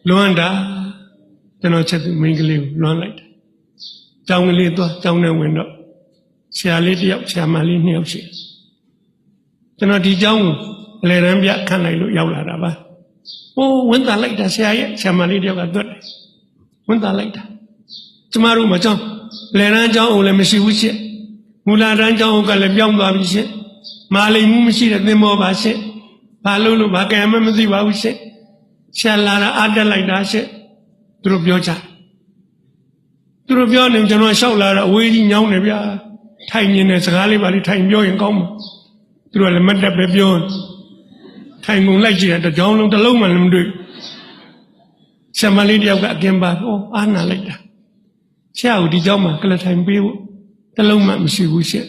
A: လွမ်းတာကျွန်တော်ချက်သူမိန်းကလေးကိုလွမ်းလိုက်တယ်ကျောင်းကလေးသွားကျောင်းထဲဝင်တော့ဆရာလေးတယောက်ဆရာမလေးနှစ်ယောက်ရှိကျွန်တော်ဒီကျောင်းကိုအလယ်တန်းပြခန့်လိုက်လို့ရောက်လာတာပါဟိုဝန်တာလိုက်တာဆရာရဲ့ဆရာမလေးတယောက်ကသွတ်တယ်ဝန်တာလိုက်တာကျမတို့မကျောင်းလယ်တန်းကျောင်းအောင်လည်းမရှိဘူးရှင့်မူလာတန်းကျောင်းအောင်ကလည်းပြောင်းသွားပြီရှင့်မာလိမ်မှုမရှိတဲ့သင်္ဘောပါရှင့်ဘာလို့ဘာကံမှမသိပါဘူးရှင့်ဆရာလာတာအားတက်လိုက်တာရှင့်သူတို့ပြောကြသူတို့ပြောနေကျွန်တော်လျှောက်လာတော့အဝေးကြီးညောင်းနေဗျာထိုင်နေတဲ့စကားလေးပါလေးထိုင်ပြောရင်ကောင်းမှာသူတို့လည်းမတ်တက်ပဲပြောထိုင်ကုန်လိုက်ကြည့်တဲ့ကြောင်းလုံးတစ်လုံးမှလည်းမတွေ့ဆရာမလေးတယောက်ကအကင်ပါအားနာလိုက်တာဆရာကိုဒီကြောင်းမှာကလထိုင်ပေးဖို့တစ်လုံးမှမရှိဘူးရှင့်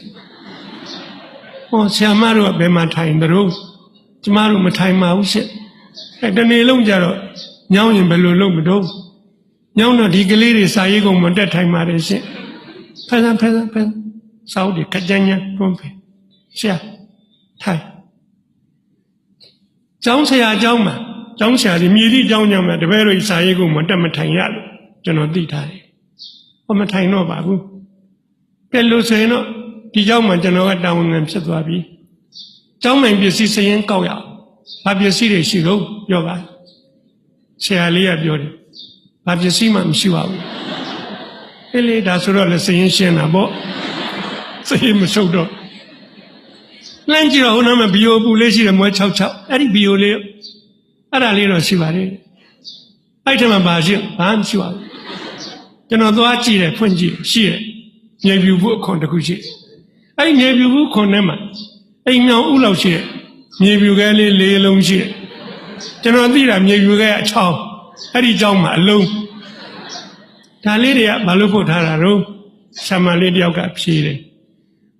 A: ဆရာမတို့ကဘယ်မှာထိုင်တို့ကျမတို့မထိုင်ပါဘူးရှင့်တနေ့လုံးကြတော့ညောင်းရင်ဘယ်လိုလုပ်မတော့ညောင်းတော့ဒီကလေးတွေစာရေးကုန်မတက်ထိုင်ပါတယ်ရှင့်ဖန်ဖန်စောက်ဒီခကြမ်းညာတွန်းဖေဆရာထိုင်ကျောင်းဆရာကျောင်းမှာကျောင်းဆရာဒီမြေတိကျောင်းညမှာတပည့်တို့စာရေးကုန်မတက်မထိုင်ရလို့ကျွန်တော်သိထားတယ်မထိုင်တော့ပါဘူးကဲလို့ဆိုရင်တော့ဒီကျောင်းမှာကျွန်တော်ကတာဝန်ခံဖြစ်သွားပြီကျောင်းမှန်ပစ္စည်းစရင်ကောက်ရအောင်ဘာပစ္စည်းတွေရှိတော့ပြောပါဆရာလေးကပြောတယ်ဘာပစ္စည်းမှမရှိပါဘူးအေးလေဒါဆိုတော့လည်းစရင်ရှင်းတာပေါ့စရင်မဆုပ်တော့လမ်းကြည့်တော့ဟိုနားမှာဘီယိုပူလေးရှိတယ်မွဲ66အဲ့ဒီဘီယိုလေးအဲ့ဒါလေးတော့ရှိပါတယ်အဲ့ထက်မှဘာရှိဘာမှမရှိပါဘူးကျွန်တော်သွားကြည့်တယ်ဖွင့်ကြည့်ရှိတယ်မြေပြူဖို့အခွန်တစ်ခုရှိတယ်အဲ့မြေပြူဖို့ခွန်ထဲမှာအိမ်မြောင်ဥလောက်ရှိတယ်မြေပြူကလေး၄လုံးရှိတယ်ကျွန်တော်သိတာမြေပြူကအချောင်းအဲ့ဒီကြောင်းမှာအလုံးဒါလေးတွေကဘာလို့ပို့ထားတာတော့ဆံမလေးတယောက်ကဖြေးတယ်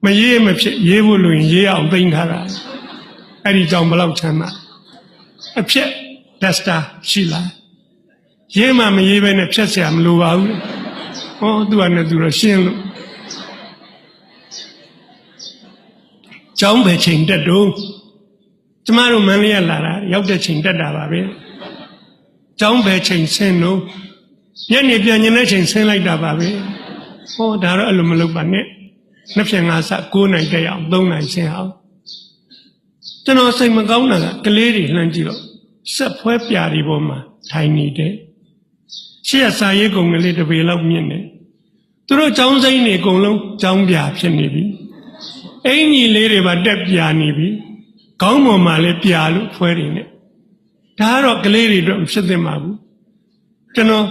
A: မရေးမဖြစ်ရေးဖို့လို့ရင်ရေးအောင်သိမ်းထားတာအဲ့ဒီကြောင်းဘလောက်ချမ်းသာအဖြစ်ဒက်စတာရှိလားရေးမှမရေးပဲနဲ့ဖြတ်เสียမလိုပါဘူးသူကနဲ့သူတော့ရှင်းလို့ကျောင်းပဲချိန်တက်တော့ကျမတို့မန္တလေးလာတာရောက်တဲ့ချိန်တက်တာပါပဲကျောင်းပဲချိန်ဆင်းလို့ညနေပြန်ညနေချိန်ဆင်းလိုက်တာပါပဲဒါတော့အဲ့လိုမလုပ်ပါနဲ့နှစ်ဖြင့်ငါစ9နိုင်တက်အောင်3နိုင်ဆင်းအောင်ကျွန်တော်စိတ်မကောင်းတာကကလေးတွေလှမ်းကြည့်တော့စက်ဖွဲပြာတွေပေါ်မှာထိုင်နေတယ်ရှေ့စာရေးကုံကလေးတစ်ပေလောက်မြင့်နေသူတို့ចောင်းစိမ့်နေအကုန်လုံးចောင်းပြဖြစ်နေပြီအင်ကြီးလေးတွေပါတက်ပြနေပြီခေါင်းပေါ်မှာလည်းပြလို့ဖွဲနေတယ်ဒါကတော့ကလေးတွေအတွက်မဖြစ်သင့်ပါဘူးကျွန်တော်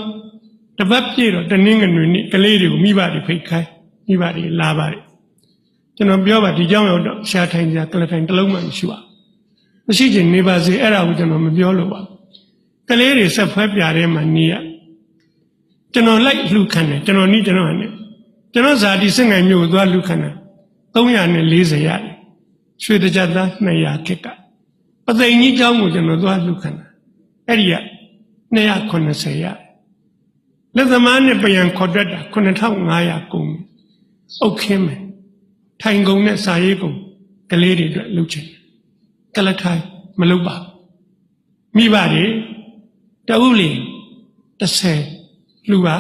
A: တပတ်ပြည့်တော့တနင်္ဂနွေနေ့ကလေးတွေကိုမိဘတွေဖိတ်ခိုင်းမိဘတွေလာပါတယ်ကျွန်တော်ပြောပါဒီကြောင်းရောက်တော့ရှားထိုင်ကြကလထိုင်တစ်လုံးမှမရှိပါဘူးမရှိချင်နေပါစေအဲ့ဒါကိုကျွန်တော်မပြောလို့ပါကလေးတွေဆက်ဖွဲပြတဲ့မှာနေရကျွန်တော်လိုက်လှူခံတယ်ကျွန်တော်နီးကျွန်တော်ဟန်နဲ့ကျွန်တော်ဇာတိစင်ငယ်မျိုးကိုသွားလှူခံတယ်340ရတယ်ရွှေတကြသား200ခက်ကပသိမ်ကြီးကျောင်းကိုကျွန်တော်သွားလှူခံတယ်အဲ့ဒီက290ရတယ်လက်သမားနဲ့ပြန်ခေါ်တတ်တာ9500ကုန်အုတ်ခင်းမယ်ထိုင်ကုန်နဲ့စာရေးကုန်ကလေးတွေအတွက်လှူချင်ကလထိုင်မလုပ်ပါမိဘတွေတအုပ်လီ30လူပါ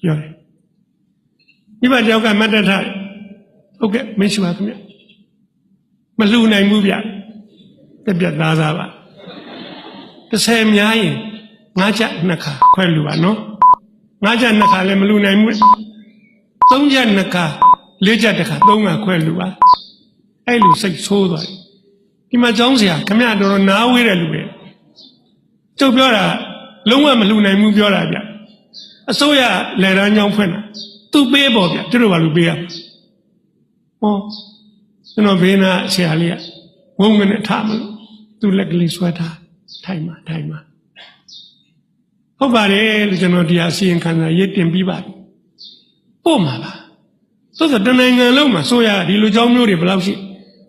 A: ပြောတယ်မိဘတယောက်ကမတ်တထားဟုတ်ကဲ့မရှိပါခင်ဗျမလှူနိုင်ဘူးဗျပြတ်သားစားပါ30များရင်9ချက်2ခါခွဲလှူပါနော်9ချက်2ခါလည်းမလှူနိုင်ဘူး3ချက်2ခါ4ချက်1ခါ3ခါခွဲလှူပါအဲ့လူစိတ်ဆိုးသွားတယ်ဒီမှာကျောင်းဆရာခင်ဗျတော်နားဝေးတဲ့လူပဲကျုပ်ပြောတာလုံးဝမလှူနိုင်ဘူးပြောတာဗျအစိုးရလယ်တန်းကျောင်းဖွင့်တာသူပေးပေါ့ဗျသူတို့ဘာလို့ပေးရကျွန်တော်ဘေးနာဆရာလေးကဝုန်းကနေထားမလို့ သူလက်ကလေးဆွဲထားထိုင်မှာဟုတ်ပါတယ်လို့ကျွန်တော်ဒီအစီရင်ခံစာရေးတင်ပြီးပါပြီပို့မှာပါဆိုတော့တနိုင်ငံလုံးမှာဆိုရဒီလိုကြောင်းမျိုးတွေဘယ်လောက်ရှိ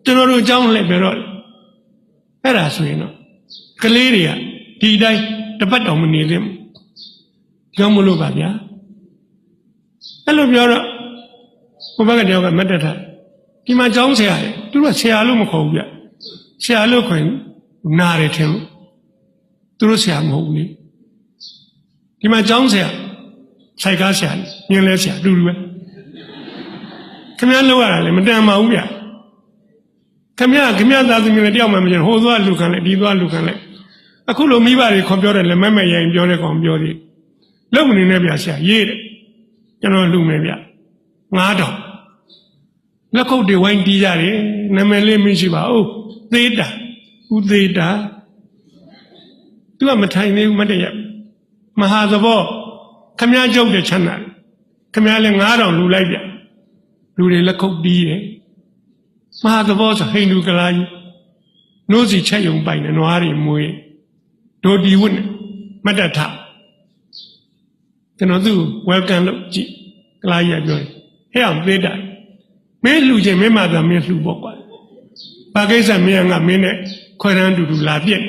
A: ကျွန်တော်တို့ကြောင်းလိုက်ပြတော့အဲ့ဒါဆိုရင်တော့ကလေးတွေကဒီတိုင်းတပတ်တောင်မနေသင့်ဘူးကြောင်းမလို့ပါဗျာအဲ့လိုပြောတော့ဘုရားကတယောက်ကမတ်တထားဒီမှာကြောင်းဆရာတယ်သူတို့ဆရာလို့မခေါ်ဘူးဗျဆရာလို့ခေါ်ရင်နားတယ်ထင်လို့သူတို့ဆရာမဟုတ်ဘူးလေဒီမှာကြောင်းဆရာဆိုင်ကားဆရာညင်လဲဆရာတူတူပဲခင်ဗျားလောက်ရတာလေမတန်ပါဘူးဗျခင်ဗျားသားသမီးတွေတယောက်မှမကျန်ဟိုသွားလူခံလိုက်ဒီသွားလူခံလိုက်အခုလိုမိဘတွေခေါ်ပြောတယ်လက်မဲ့မဲ့ရင်ပြောတဲ့ကောင်ပြောသေးလုံမနေနဲ့ဗျဆရာရေးတယ်ကျွန်တော်လူမယ်ဗျ9000လက်ခုပ်တွေဝိုင်းတီးကြတယ်နာမည်လေးမရှိပါဘူးသေးတာဦးသေးတာသူကမထိုင်သေးဘူးမတည့်ရမဟာသဘောခမည်းကျုပ်တဲ့ချမ်းသာခမည်းလည်း9000လူလိုက်ဗျလူတွေလက်ခုပ်တီးတယ်မဟာသဘောဆိုဟိန္ဒူကလာကြီးနိုးစီချက်ယုံပိုင်တယ်နွားတွေမွေးဒိုဒီဝတ်နဲ့မတ်တထကျွန်တော်သူ့ welcome လုပ်ကြည့်ကလာကြီးကပြောတယ်ဟဲ့အောင်သေးတာမင်းလှူခြင်းမင်းမသာမင်းလှူပေါ့ကွာဘာကိစ္စမင်းကမင်းနဲ့ခွဲတန်းတူတူလာပြည့်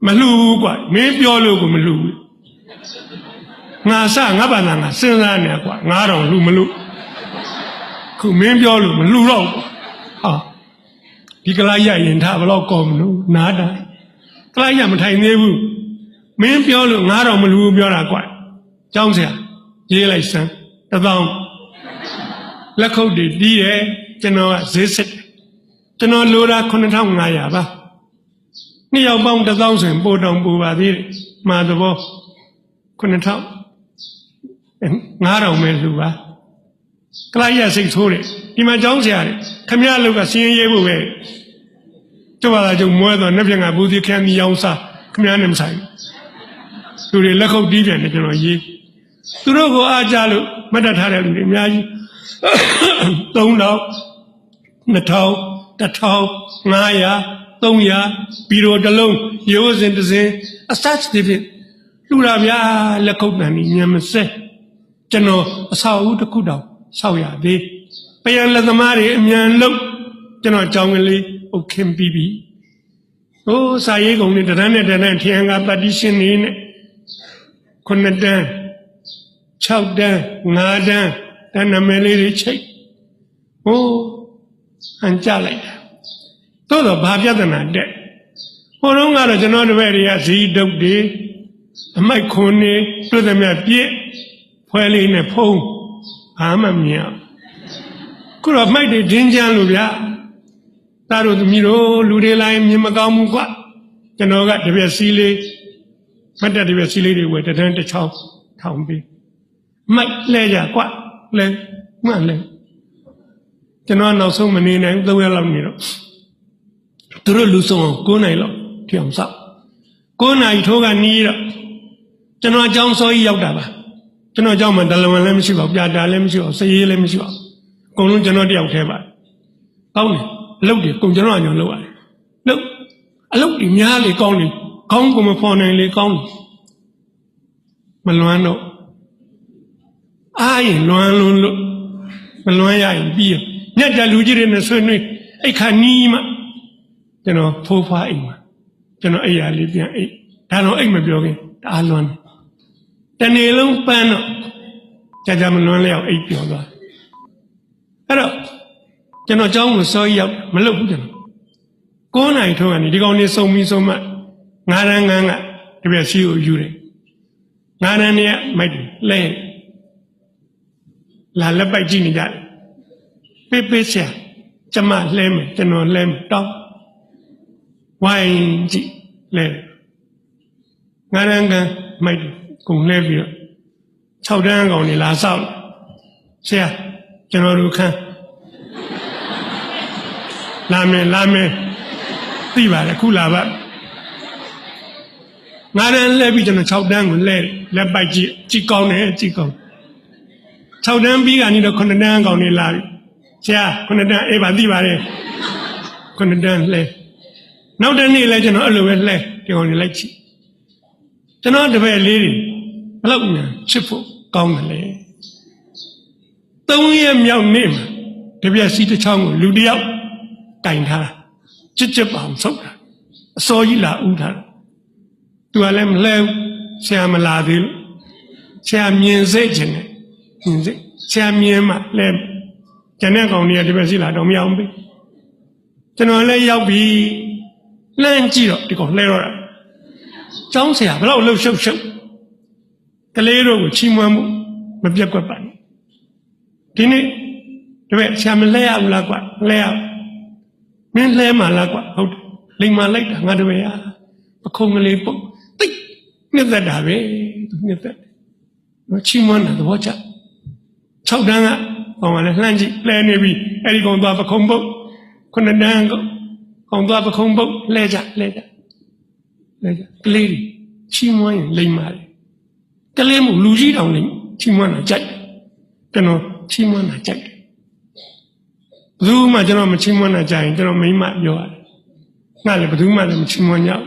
A: မလှူဘူးကွာမင်းပြောလို့ကိုမလှူဘူးငါဘာသာငါစဉ်းစားနေကွာ9000လှူမလို့ခုမင်းပြောလို့မလှူတော့ကွာဟာဒီကလာရရင်ထားဘယ်တော့ကောမလို့နားတာကလာရမထိုင်သေးဘူးမင်းပြောလို့9000မလှူဘူးပြောတာကွာကျောင်းဆရာရေးလိုက်စမ်း1000လက်ခုပ်တွေတီးတယ်ကျွန်တော်ကဈေးစစ်ကျွန်တော်လိုတာ9500ပါနှစ်ယောက်ပေါင်း1000ဆိုရင်ပို့တောင်ပို့ပါသေးတယ်မှာသဘော9000 9000ပဲလူပါကလိုက်ရစိတ်ဆိုးတယ်ဒီမှာကျောင်းဆရာတယ်ခမရလောက်ကစင်းရဲဖို့ပဲကျုပ်ကကျုံမွဲတော့နှစ်ပြက်ကဘူးစီခမ်းကြီးရောင်းစားခမရနဲ့မဆိုင်လူတွေလက်ခုပ်တီးတယ်ကျွန်တော်ရေးသူတို့ကိုအားကြလို့မတ်တထားတဲ့လူတွေအများကြီး3000 2000 1500 300ပြီးတော့တစ်လုံးရိုးစင်တစ်စင်အစတ်ဒီဖြင့်လှူတာဗျာလက်ခုပ်တန်ကြီးညမစဲကျွန်တော်အဆောက်အဦတစ်ခုတောင်ဆောက်ရသေးပြန်လက်သမားတွေအမြန်လုံးကျွန်တော်ကြောင်းကလေးအုတ်ခင်းပြီးပြီဟိုးစာရေးကုန်တွေတန်းနဲ့ထင်ကပါတီရှင်နေနဲ့9တန်း6တန်း5တန်းတန်းနမည်လေးတွေချိတ်ဟိုးအန်ကြလိုက်တာသို့တော့ဘာပြဿနာတက်ဟိုတုန်းကတော့ကျွန်တော်တပည့်တွေကဇီးဒုတ်တွေအမိုက်ခွန်နေတွေ့သမျှပြည့်ဖွဲလေးနဲ့ဖုံးဘာမှမမြင်ခုတော့မိုက်တွေဒင်းကြမ်းလို့ဗျာသားတို့သမီးတို့လူတွေလိုက်မြင်မကောင်းဘူးကွကျွန်တော်ကတပည့်စီးလေးမတ်တက်တပည့်စီးလေးတွေဝယ်တန်းတစ်ချောင်းထောင်ပြီးမိုက်လဲကြကွလဲမှန်လဲကျွန်တော်နောက်ဆုံးမနေနိုင်3ရက်လောက်နေတော့သူတို့လူဆုံးအောင်9နိုင်လောက်ထီအောင်စောက်9နိုင်ထိုးကနီးတော့ကျွန်တော်အကြောင်းစောကြီးရောက်တာပါကျွန်တော်အကြောင်းမှဒလဝန်လည်းမရှိပါဘူးပြတာလည်းမရှိပါဘူးစရေးလည်းမရှိပါဘူးအကုန်လုံးကျွန်တော်တယောက်တည်းပါကောင်းတယ်အလုပ်တွေကုန်ကျွန်တော်အညောလုပ်ရတယ်လုပ်အလုပ်တွေများလေကောင်းလေကောင်းကိုမဖော်နိုင်လေကောင်းမလွမ်းတော့အားရင်လွမ်းလို့မလွမ်းရရင်ပြီးရညက်တဲ့လူကြီးတွေနဲ့ဆွေးနွေးအိတ်ခါနီးမှကျွန်တော်ဖိုးဖွားအိမ်မှာကျွန်တော်အိယာလေးပြန်အိတ်ဒါတော့အိတ်မပြောခင်တအားလွမ်းတယ်တနေ့လုံးပန်းတော့ကြာမလွမ်းလဲအောင်အိတ်ပြောသွားအဲ့တော့ကျွန်တော်เจ้าကိုစောကြီးရောက်မလုပ်ဘူးကျွန်တော်9နိုင်ထုံးကနေဒီကောင်လေးစုံပြီးစုံမှ9တန်းကတပြက်စီကိုယူတယ်9တန်းနဲ့မိုက်တယ်လဲလာလက်ပိုက်ကြည့်နေကြတယ်ပေးဆရာကျမလှဲမယ်ကျွန်တော်လှဲမယ်တောင်းဝိုင်းကြည့်လဲ9တန်းကမိုက်ကုန်လဲပြီးတော့6တန်းကောင်နေလာဆောက်ဆရာကျွန်တော်တို့ခန်းလာမယ်သိပါတယ်ခုလာပါ9တန်းလဲပြီးကျွန်တော်6တန်းကိုလဲလက်ပိုက်ကြည့်ကောင်းတယ်ကြည့်ကောင်း6တန်းပြီးကနေတော့9တန်းကောင်နေလာပြီဆရာ9တန်းအေးပါသိပါတယ်9တန်းလဲ နောက်တနေ့လဲကျွန်တော်အဲ့လိုပဲလှဲဒီကောင်တွေလိုက်ကြည့်ကျွန်တော်တပည့်လေးတွေဘလောက်ညာချစ်ဖို့ကောင်းတယ်လေ3 ရက်မြောက်နေ့မှာတပြက်စီးတစ်ချောင်းကိုလူတယောက်ကင်ထားတာချစ်ပါအောင်ဆုပ်တာအစောကြီးလာဥထားတာသူကလည်းမလှဲဆရာမလာသေးလို့ဆရာမြင်စိတ်ချင်တယ်မြင်စိတ်ဆရာမြင်မှလဲကျန်တဲ့ကောင်တွေကတပြက်စီးလာတော့မရအောင်ပဲကျွန်တော်လည်းရောက်ပြီလှမ်းကြည့်တော့ဒီကောင်လှဲတော့တာကျောင်းဆရာဘယ်တော့လှုပ်ရှုပ်ရှုပ်ကလေးတို့ကိုချီးမွမ်းမှုမပြတ်ကွက်ပါနဲ့ဒီနေ့တပည့်ဆရာမလှဲရဘူးလားကွာလှဲရမင်းလှဲမှလားကွာဟုတ်တယ်လိမ်မာလိုက်တာငါတပည့်ရပခုံးကလေးပုတ်တိတ်နှစ်သက်တာပဲသူနှစ်သက်နော်ချီးမွမ်းတာသဘောကျ6 တန်းကကောင်ကလည်းလှမ်းကြည့်လှဲနေပြီအဲ့ဒီကောင်သွားပခုံးပုတ်9 တန်းကောင်သွားပခုံးပုတ်လှဲကြကလေးတွေချီးမွမ်းရင်လိမ်မာတယ်ကလေးမို့လူကြီးတောင်လိမ်ချီးမွမ်းတာကြိုက်တယ်ကျွန်တော်ချီးမွမ်းတာကြိုက်တယ်ဘယ်သူမှကျွန်တော်မချီးမွမ်းတာကြိုက်ရင်ကျွန်တော်မိမပြောရတယ်ငါလည်းဘယ်သူမှလည်းမချီးမွမ်းကြဘူး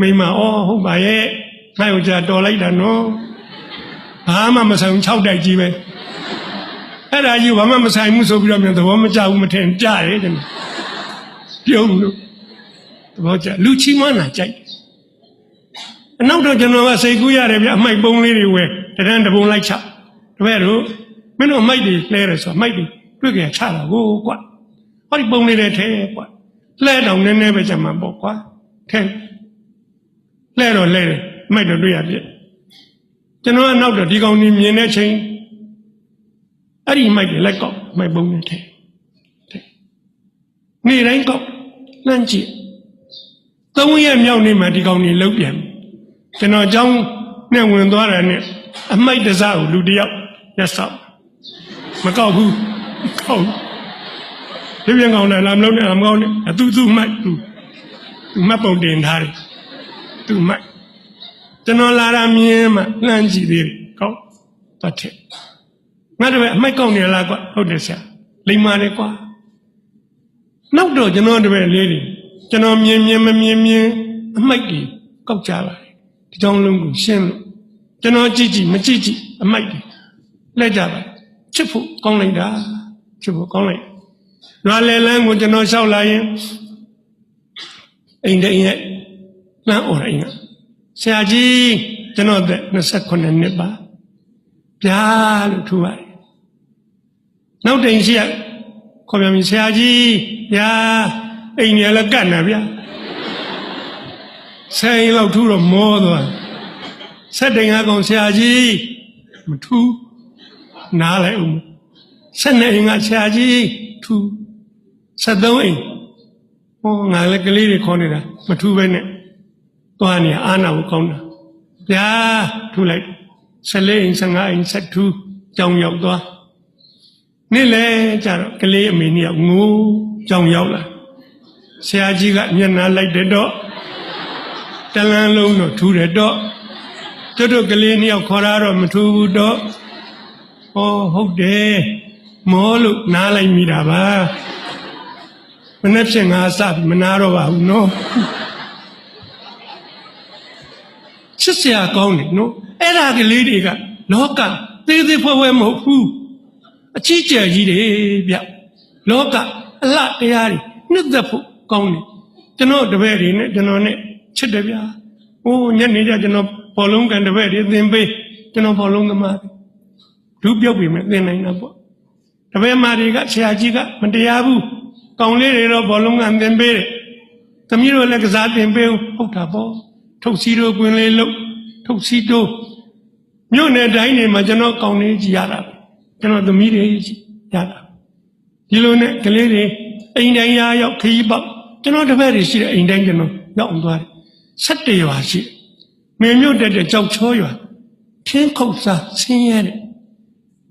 A: မိမဟုတ်ပါရဲ့ငါ့ကိုကြာတော်လိုက်တာနော်ဘာမှမဆိုင်6 တိုက်ကြီးပဲအဲ့ဒါကြီးဘာမှမဆိုင်ဘူးဆိုပြီးတော့မြန်သဘောမကျဘူးမထင်ကြတယ်ကျွန်တော်ပြုံးလို့သဘောကျလူချီးမွမ်းတာကြိုက်အနောက်တော့ကျွန်တော်ကစိတ်ကူးရတယ်ဗျအမိုက်ပုံးလေးတွေဝယ်တန်းတပုံးလိုက်ချတပည့်တို့မင်းတို့အမိုက်တွေလဲတယ်ဆိုအမိုက်တွေတွေ့ကြချတာကိုကွာဟောဒီပုံးလေးတွေထဲကွာလဲတောင်နည်းနည်းပဲကြမှာပေါ့ကွာထဲလဲတော့လဲတယ်အမိုက်တော့တွေ့ရပြည့်ကျွန်တော်ကနောက်တော့ဒီကောင်ကြီးမြင်တဲ့ချိန်အဲ့ဒီမိုက်တွေလက်ကောက်မိုက်ပုံးတွေထဲနေ့တိုင်းကောက်လှမ်းကြည့်3 ရက်မြောက်နေ့မှာဒီကောင်ကြီးလှုပ်ပြန်ကျွန်တော်အကြောင်းနဲ့ဝင်သွားတာနဲ့အမိုက်တစားကိုလူတယောက်ရက်ဆောက်မကောက်ဘူးကောက်ဒီပြန်ကောင်းတယ်လားမလုပ်နဲ့မကောင်းနဲ့သူမိုက်သူမှတ်ပုံတင်ထားတယ်သူမိုက်ကျွန်တော်လာတာမြင်မှလှမ်းကြည့်သေးတယ်ကောက်ပတ်ထက်ငါတို့ပဲအမိုက်ကောက်နေလားကွာဟုတ်တယ်ဆရာလိမ္မာတယ်ကွာနောက်တော့ကျွန်တော်တပည့်လေးတွေကျွန်တော်မြင်မမြင်အမိုက်ကြီးကောက်ကြပါတယ်ဒီကြောင်းလုံးကိုရှင်းလို့ကျွန်တော်ကြည့်မကြည့်အမိုက်ကြီးလက်ကြပါချစ်ဖို့ကောင်းလိုက်တာချစ်ဖို့ကောင်းလိုက်ရွာလေလန်းကိုကျွန်တော်လျှောက်လာရင်အိမ်တဲ့ရဲ့လမ်းអော်အိမ်ကဆရာကြီးကျွန်တော်သက်29 နှစ်ပါဗျာလို့ထူပါတယ်နောက်တိန်ရှိရခေါ်ပြန်ပြီဆရာကြီးဗျာအိမ်ကြီးလည်းကတ်နေဗျာဆိုင်လောက်ထူတော့မောသွားဆက်တိန်ကကောင်ဆရာကြီးမထူနားလိုက်ဦး12 အိမ်ကဆရာကြီးထူ73 အိမ်ငါလည်းကလေးတွေခေါ်နေတာမထူပဲနဲ့သွားနေအာနာကိုကောင်းတာဗျာထူလိုက်14 အိမ်15 အိမ်ဆက်ထူကြောင်ရောက်သွားနေ့လေကြတော့ကလေးအမေနှစ်ယောက်ငိုးကြောင်ရောက်လာဆရာကြီးကမျက်နှာလိုက်တဲ့တော့တလန်းလုံးတော့ထူတယ်တော့တို့ကလေးနှစ်ယောက်ခေါ်တာတော့မထူဘူးတော့ဟုတ်တယ်မောလို့နားလိုက်မိတာပါမနေ့ဖြင့်ငါစပြီးမနာတော့ပါဘူးနော်ချစ်စရာကောင်းတယ်နော်အဲ့ဒါကလေးတွေကလောကသေးသေးဖွဲဖွဲမဟုတ်ဘူးအကြီးကျယ်ကြီးတွေဗျလောကအလှတရားတွေနှစ်သက်ဖို့ကောင်းတယ်ကျွန်တော်တပည့်တွေနဲ့ကျွန်တော်နဲ့ချစ်တယ်ဗျာညနေကျကျွန်တော်ဘောလုံးကန်တပည့်တွေသင်ပေးကျွန်တော်ဘောလုံးသမားဒုပြုတ်ပြီမဲ့သင်နိုင်တာပေါ့တပည့်မာတွေကဆရာကြီးကမတရားဘူးကောင်းလေးတွေတော့ဘောလုံးကန်သင်ပေးတယ်သမီးတို့လည်းကစားသင်ပေးဟုတ်တာပေါ့ထုတ်စီတို့ကွင်းလေးလို့ထုတ်စီတို့မြို့နယ်တိုင်းတွေမှာကျွန်တော်ကောင်းလေးကြည့်ရတာကျွန်တော်သမီးတွေကြည့်ရတာဒီလိုနဲ့ကလေးတွေအိမ်တိုင်းရောက်ခရီးပေါက်ကျွန်တော်တပည့်တွေရှိတဲ့အိမ်တိုင်းကျွန်တော်ရောက်အောင်သွားတယ်17 ရွာရှိမင်းမြို့တက်တဲ့ကြောက်ချောရွာထင်းခုတ်စားဆင်းရဲတဲ့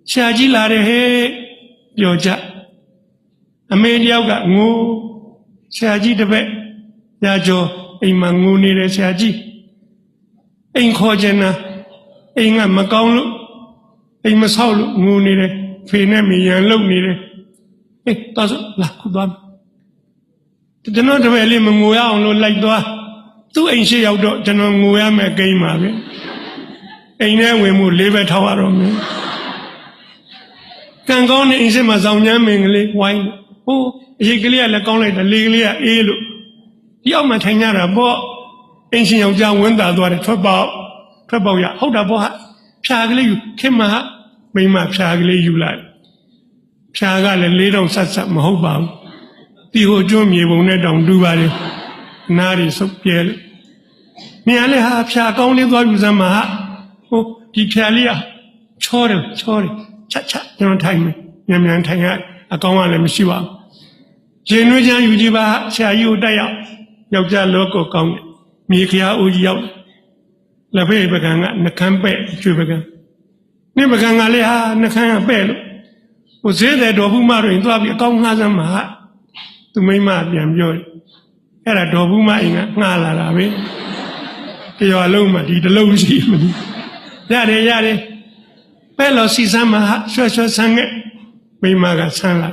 A: ဆရာကြီးလာတယ်ဟဲ့ပြောကြအမေတယောက်ကငိုဆရာကြီးတပည့်ညာကျော်အိမ်မှာငိုနေတဲ့ဆရာကြီးအိမ်ခေါ်ခြင်းနာအိမ်ကမကောင်းလို့အိမ်မဆောက်လို့ငိုနေတယ်ဖေနဲ့မေရန်လုံနေတယ်တော့လာခုသွား ကျွန်တော်တပည့်လေးမငိုရအောင်လို့လိုက်သွားသူ့အိမ်ရှိရောက်တော့ကျွန်တော်ငိုရမယ်ကိန်းပါပဲအိမ်ထဲဝင်မှုလေးပဲထောက်ရတော့မယ်ကံကောင်းတဲ့အိမ်ရှိမှာဆောင်ညမ်းမင်းကလေးဝိုင်းဟိုအရေးကလေးကလည်းကောင်းလိုက်တယ်လေကလေးကအေးလို့ဒီအောက်မှာထိုင်ကြတာပေါ့အင်းရှင်ယောက်ျားဝင်းတာသွားတယ်ထွက်ပေါက်ရဟုတ်တာပေါ့ဟာဖြာကလေးယူခင်မဟာမိမဖြာကလေးယူလိုက်ဖြာကလည်း၄တောင်ဆက်မဟုတ်ပါဘူးဒီဟိုကျွန်းမြေပုံနဲ့တောင်တူပါလေနားရီစုပ်ပြဲလို့မြန်လေဟာဖြာကောင်းလေးသွားယူစမ်းမှာဟိုဒီဖြာလေးကချောတယ်ချက်ကျွန်တော်ထိုင်မယ်မြန်ထိုင်ရအကောင်းကလည်းမရှိပါဘူးရင်နှွေးချမ်းယူကြည့်ပါဆရာကြီးကိုတက်ရောက်ယောက်ျားလောကကောင်းတယ်မြေခရာဦးကြီးရောက်လက်ဖေးပကံကနှခမ်းပဲ့ကျွေပကံနေပကံကလည်းဟာနှခမ်းကပဲ့လို့ဟိုဈေးတဲ့တော်ဘူးမတို့ရင်သွားပြီးအကောင်းငှားစမ်းမှာသူမိမပြန်ပြောတယ်အဲ့ဒါတော်ဘူးမအိမ်ကငှားလာတာပဲကြော်လုံးမှဒီတလုံးရှိမလို့ရတယ်ပဲ့လို့စီစမ်းမှာရွှဲဆန်းခဲ့မိမကဆန်းလာ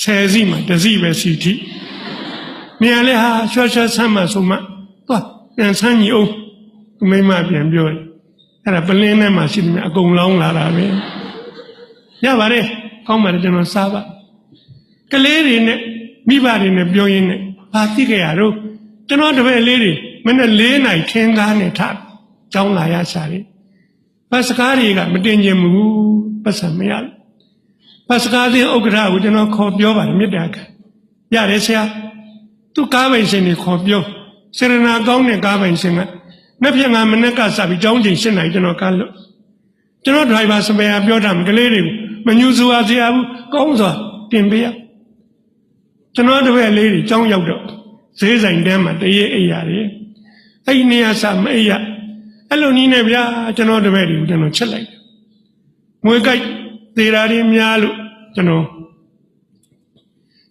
A: 10စီမှ1စီပဲစီထိမြန်လေဟာရွှဲဆန်းမှာဆိုမှသွားပြန်ဆန်းကြီးအောင်မိမပြန်ပြောတယ်အဲ့ဒါပလင်းထဲမှာရှိတယ်အကုန်လောင်းလာတာပဲရပါတယ်ကောင်းပါတယ်ကျွန်တော်စားပါကလေးတွေနဲ့မိဘတွေနဲ့ပြောရင်းနဲ့ဘာသိကြရတော့ကျွန်တော်တပည့်လေးတွေမနေ့4နိုင်ခင်းကားနဲ့ထားကျောင်းလာရရှာတယ်ပတ်စကားတွေကမတင်ကျင်ဘူးပတ်စံမရဘူးပတ်စကားသည်ဥက္ကဋ္ဌကိုကျွန်တော်ခေါ်ပြောပါတယ်မေတ္တာကရတယ်ဆရာသူကားပိုင်ရှင်တွေခေါ်ပြောစေရနာကောင်းတဲ့ကားပိုင်ရှင်ကနှစ်ဖြင့်ငါမနေ့ကစပြီးကျောင်းချိန်7နိုင်ကျွန်တော်ကားလို့ကျွန်တော်ဒရိုင်ဘာစပယ်ပြောတာကလေးတွေကိုမညူစွာဆရာဘူးကောင်းစွာတင်ပေးရကျွန်တော်တပည့်လေးတွေကျောင်းရောက်တော့ဈေးဆိုင်တန်းမှာတရေအိပ်ရတယ်အဲ့ဒီနေရာစမအိပ်ရအဲ့လိုနည်းနဲ့ဗျာကျွန်တော်တပည့်တွေကိုကျွန်တော်ချက်လိုက်ငွေကြိုက်သေးတာတွေများလို့ကျွန်တော်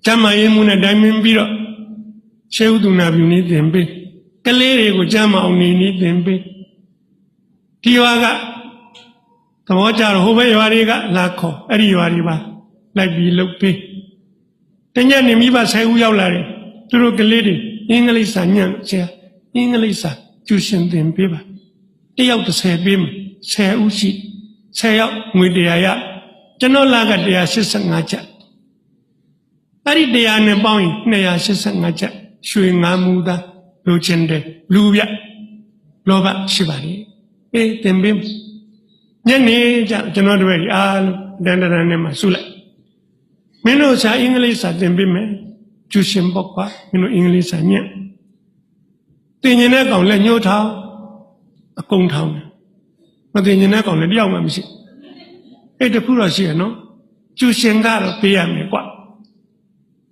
A: ကျမ်းမာရေးမှုနဲ့တိုင်ပင်ပြီးတော့ရှေးဥဒုနာပြုနည်းသင်ပေးကလေးတွေကိုကျမ်းမာအောင်နေနည်းသင်ပေးဒီရွာကသဘောကျတော့ဟိုဘက်ရွာတွေကလာခေါ်အဲ့ဒီရွာတွေပါလိုက်ပြီးလုပ်ပေးတညနေမိဘ10ဦးရောက်လာတယ်သူတို့ကလေးတွေအင်္ဂလိပ်စာညံ့ဆရာအင်္ဂလိပ်စာကျူရှင်သင်ပေးပါတယောက်30ပေးမယ်10ဦးရှိ10ယောက်ငွေ100ရကျွန်တော်လာက185ကျပ်အဲ့ဒီ100နဲ့ပေါင်းရင်285ကျပ်ရွှေ9မူသားလိုချင်တယ်လူပြလောဘရှိပါလေအေးသင်ပေးညနေကျကျွန်တော်တို့အားလုံးတန်နဲ့မှဆုလိုက်မင်းတို့စာအင်္ဂလိပ်စာသင်ပေးမယ်ကျူရှင်ပေါ့ကွာမင်းတို့အင်္ဂလိပ်စာညံ့တင်ရင်တဲ့ကောင်လက်ညှိုးထောင်းအကုန်ထောင်းတယ်မတင်ရင်တဲ့ကောင်လည်းတယောက်မှမရှိအဲ့တခုတော့ရှိရနော်ကျူရှင်ကတော့ပေးရမယ်ကွာ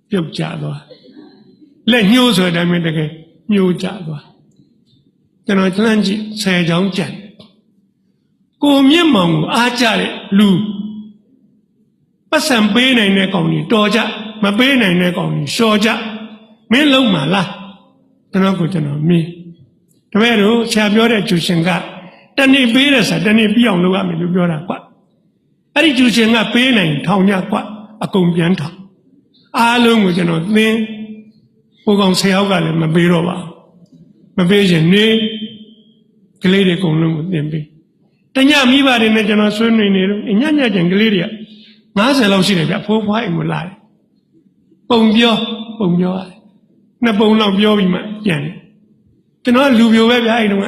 A: ပြုတ်ကြသွားလက်ညှိုးဆိုတဲ့အတိုင်းတကယ်ညှိုးကြသွားကျွန်တော်လှမ်းကြည့်10ချောင်းကြံကိုမြင့်မောင်ကိုအားကြတဲ့လူပတ်စံပေးနိုင်တဲ့ကောင်ကြီးတော်ကြမပေးနိုင်တဲ့ကောင်ကြီးလျှော်ကြမင်းလုံးမလားကျွန်တော်မင်းတပည့်တို့ဆရာပြောတဲ့ကျူရှင်ကတနေ့ပေးတဲ့စာတနေ့ပြီးအောင်လုပ်ရမယ်လို့ပြောတာကွအဲ့ဒီကျူရှင်ကပေးနိုင်ထောင်ကြကွအကုန်ပြန်ထောင်အားလုံးကိုကျွန်တော်သင်ဟိုကောင်10ယောက်ကလည်းမပေးတော့ပါဘူးမပေးရင်နေကလေးတွေအကုန်လုံးကိုသင်ပေးတညမိဘတွေနဲ့ကျွန်တော်ဆွေးနွေးနေတော့ညကျင်ကလေးတွေက50လောက်ရှိတယ်ဗျဖိုးဖွားအိမ်ကိုလာတယ်ပုံပြောရတယ်နှစ်ပုံလောက်ပြောပြီးမှပြန်တယ်ကျွန်တော်လူပြိုပဲဗျအဲ့တုန်းက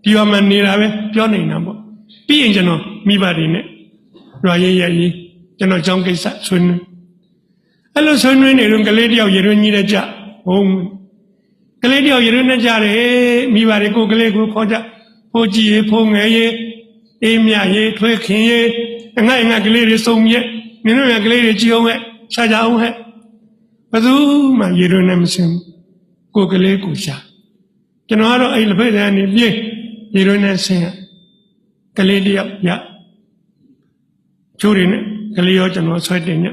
A: ဒီမှာနေတာပဲပြောနေတာပေါ့ပြီးရင်ကျွန်တော်မိဘတွေနဲ့ရွာရေးကျွန်တော်ကြောင်းကိစ္စဆွေးနွေးအဲ့လိုဆွေးနွေးနေတော့ကလေးတယောက်ရေရွှင်းကြီးတဲ့ကြဟုတ်ကလေးတယောက်ရေရွှင်းနဲ့ကြတယ်မိဘတွေကိုကလေးကိုခေါ်ကြဖိုးကြီးရေဖိုးငယ်ရေအေးမြရေထွေးခင်ရေငါကလေးတွေစုံမြက်မင်းတို့ကလေးတွေကြည့်အောင်ဟဲ့ရှာကြအောင်ဟဲ့ဘယ်သူမှရေရွှင်းနဲ့မစင်ကိုကလေးကိုရှာကျွန်တော်ကတော့အဲ့လက်ဖက်ဆိုင်နေပြေးရေရွှင်းနဲ့ဆင်ကလေးတယောက်ရကျိုးတွေနဲ့ကလေးရောကျွန်တော်ဆွဲတင်ည